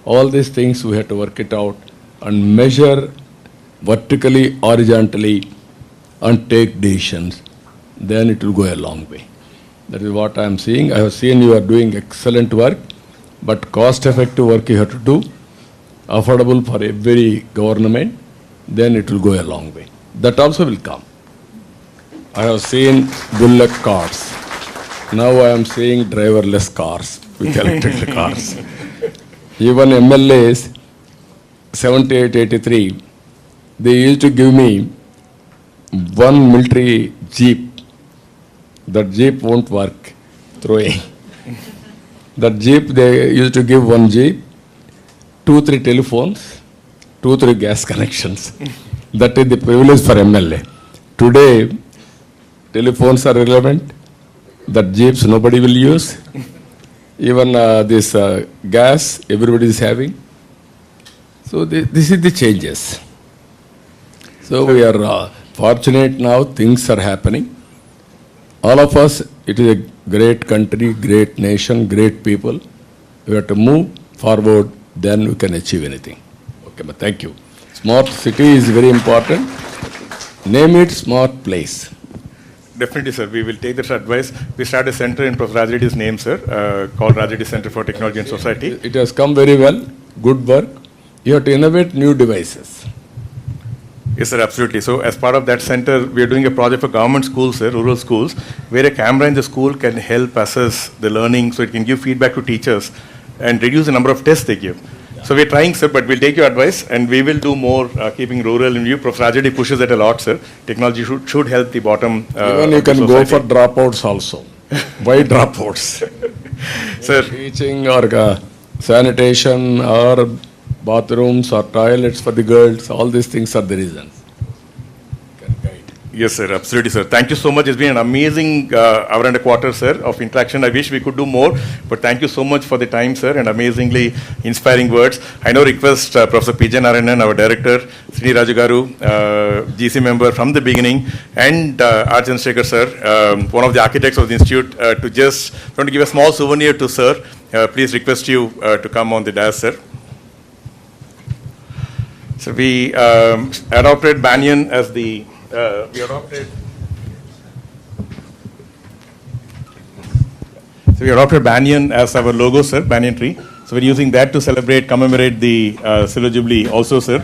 All these things we have to work it out and measure vertically, horizontally, and take decisions. Then it will go a long way. That is what I am seeing. I have seen you are doing excellent work, but cost-effective work you have to do, affordable for every government, then it will go a long way. That also will come. I have seen bullock carts. Now I am seeing driverless cars with electric cars. Even MLAs, 78, 83, they used to give me one military jeep. That jeep won't work, throwing. That jeep, they used to give one jeep, 2-3 telephones, 2-3 gas connections. That is the privilege for MLA. Today, telephones are irrelevant. That jeeps nobody will use. Even this gas, everybody is having. So this is the changes. So we are fortunate now, things are happening. All of us, it is a great country, great nation, great people. We have to move forward, then we can achieve anything. Okay, but thank you. Smart city is very important. Name it smart place. Definitely, sir. We will take this advice. We started a center in Professor Rajreddy's name, sir, called Rajreddy Center for Technology and Society. It has come very well. Good work. You have to innovate new devices. Yes, sir, absolutely. So as part of that center, we are doing a project for government schools, sir, rural schools, where a camera in the school can help assess the learning, so it can give feedback to teachers and reduce the number of tests they give. So we're trying, sir, but we'll take your advice and we will do more keeping rural in view. Professor Rajreddy pushes that a lot, sir. Technology should help the bottom. Even you can go for dropouts also. Why dropouts? Sir. Teaching or sanitation or bathrooms or toilets for the girls, all these things are the reasons. Yes, sir, absolutely, sir. Thank you so much. It's been an amazing hour and a quarter, sir, of interaction. I wish we could do more, but thank you so much for the time, sir, and amazingly inspiring words. I now request Professor P. J. Narayanan, our director, Srini Raju Garu, GC member from the beginning, and R. Chandrasekhar, sir, one of the architects of the institute, to just want to give a small souvenir to sir. Please request you to come on the dais, sir. So we adopted Banyan as the we adopted Banyan as our logo, sir, Banyan tree. So we're using that to celebrate, commemorate the Silver Jubilee also, sir.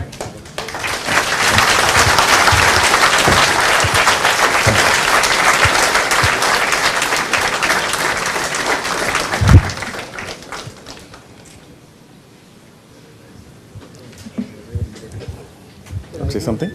Say something?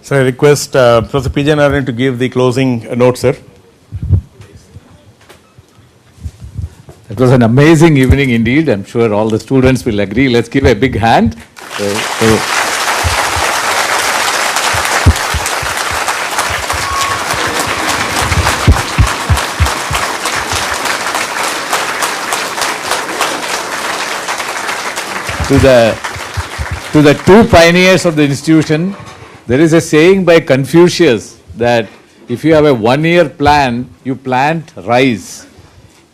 So I request Professor P. J. Narayanan to give the closing note, sir. It was an amazing evening indeed. I'm sure all the students will agree. Let's give a big hand. To the two pioneers of the institution, there is a saying by Confucius that if you have a 1-year plan, you plant rice.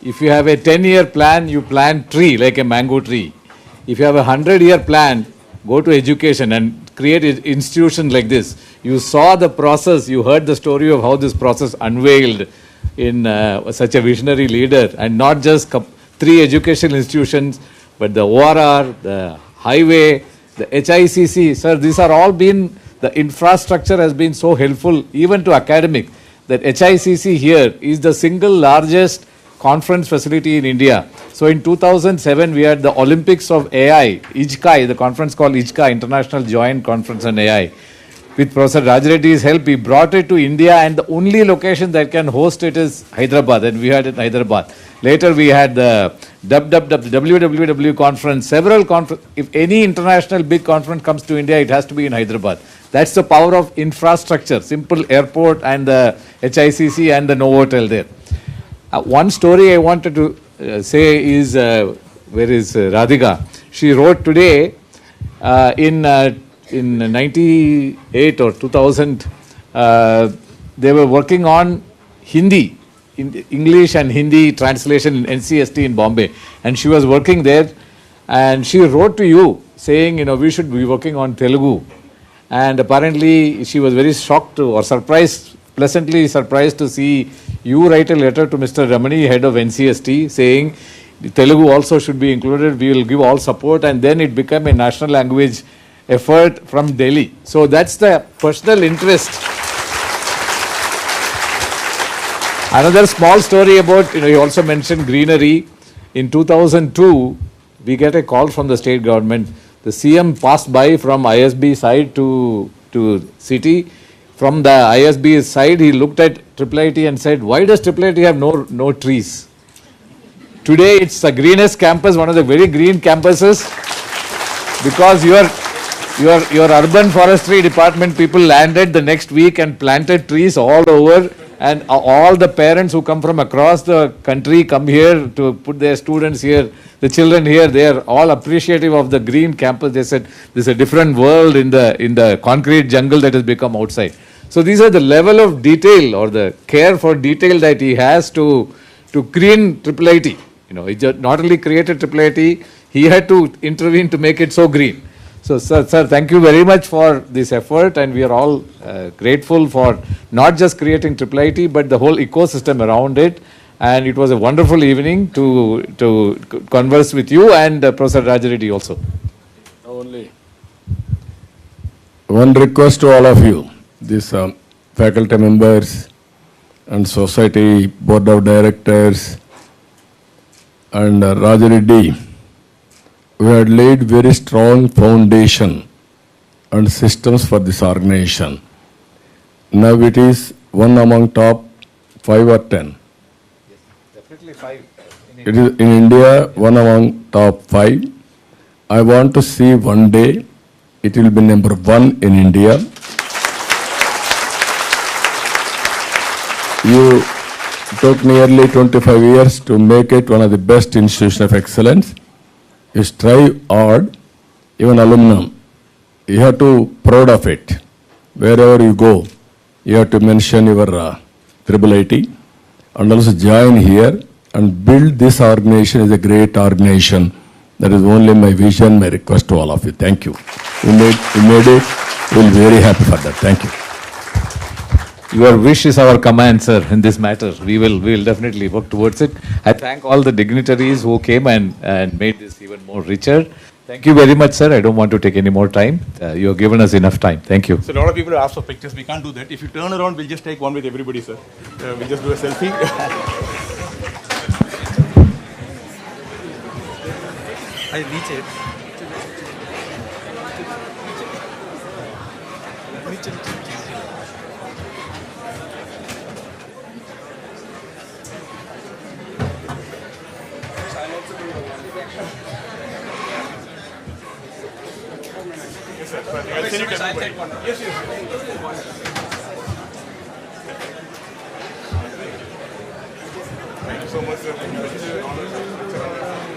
If you have a 10-year plan, you plant tree like a mango tree. If you have a 100-year plan, go to education and create an institution like this. You saw the process, you heard the story of how this process unveiled in such a visionary leader, and not just 3 educational institutions, but the ORR, the highway, the HICC. Sir, these are all been, the infrastructure has been so helpful even to academic, that HICC here is the single largest conference facility in India. So in 2007, we had the Olympics of AI, IJCAI, the conference called IJCAI, International Joint Conference on AI. With Professor Rajareddy's help, he brought it to India, and the only location that can host it is Hyderabad, and we had it in Hyderabad. Later we had the WWW conference, several conferences. If any international big conference comes to India, it has to be in Hyderabad. That's the power of infrastructure, simple airport and the HICC and the Novotel there. One story I wanted to say is, where is Radhika? She wrote today in 98 or 2000, they were working on Hindi, English and Hindi translation in NCST in Bombay, and she was working there, and she wrote to you saying, we should be working on Telugu, and apparently she was very shocked or surprised, pleasantly surprised to see you write a letter to Mr. Ramani, head of NCST, saying Telugu also should be included, we will give all support, and then it became a national language effort from Delhi. So that's the personal interest. Another small story about, you also mentioned greenery. In 2002, we get a call from the state government. The CM passed by from ISB side to city. From the ISB side, he looked at IIIT and said, why does IIIT have no trees? Today, it's the greenest campus, one of the very green campuses, because your urban forestry department people landed the next week and planted trees all over, and all the parents who come from across the country come here to put their students here, the children here. They are all appreciative of the green campus. They said there's a different world in the concrete jungle that has become outside. So these are the level of detail or the care for detail that he has to green IIIT. He just not only created IIIT, he had to intervene to make it so green. So, sir, thank you very much for this effort, and we are all grateful for not just creating IIIT, but the whole ecosystem around it. And it was a wonderful evening to converse with you and Professor Rajareddy also. Only one request to all of you, these faculty members and society board of directors and Rajareddy. We had laid very strong foundation and systems for this organization. Now it is one among top 5 or 10. Yes, definitely 5. It is in India, one among top 5. I want to see one day it will be number 1 in India. You took nearly 25 years to make it one of the best institutions of excellence. You strive hard, even aluminum. You have to be proud of it. Wherever you go, you have to mention your IIIT and also join here and build this organization as a great organization. That is only my vision, my request to all of you. Thank you. You made it. We'll be very happy for that. Thank you. Your wish is our command, sir, in this matter. We will definitely work towards it. I thank all the dignitaries who came and made this even more richer. Thank you very much, sir. I don't want to take any more time. You have given us enough time. Thank you. So a lot of people ask for pictures. We can't do that. If you turn around, we'll just take one with everybody, sir. We'll just do a selfie. I reach it. Yes, sir. I'll send it to everybody. Yes, yes. Thank you so much, sir. Thank you.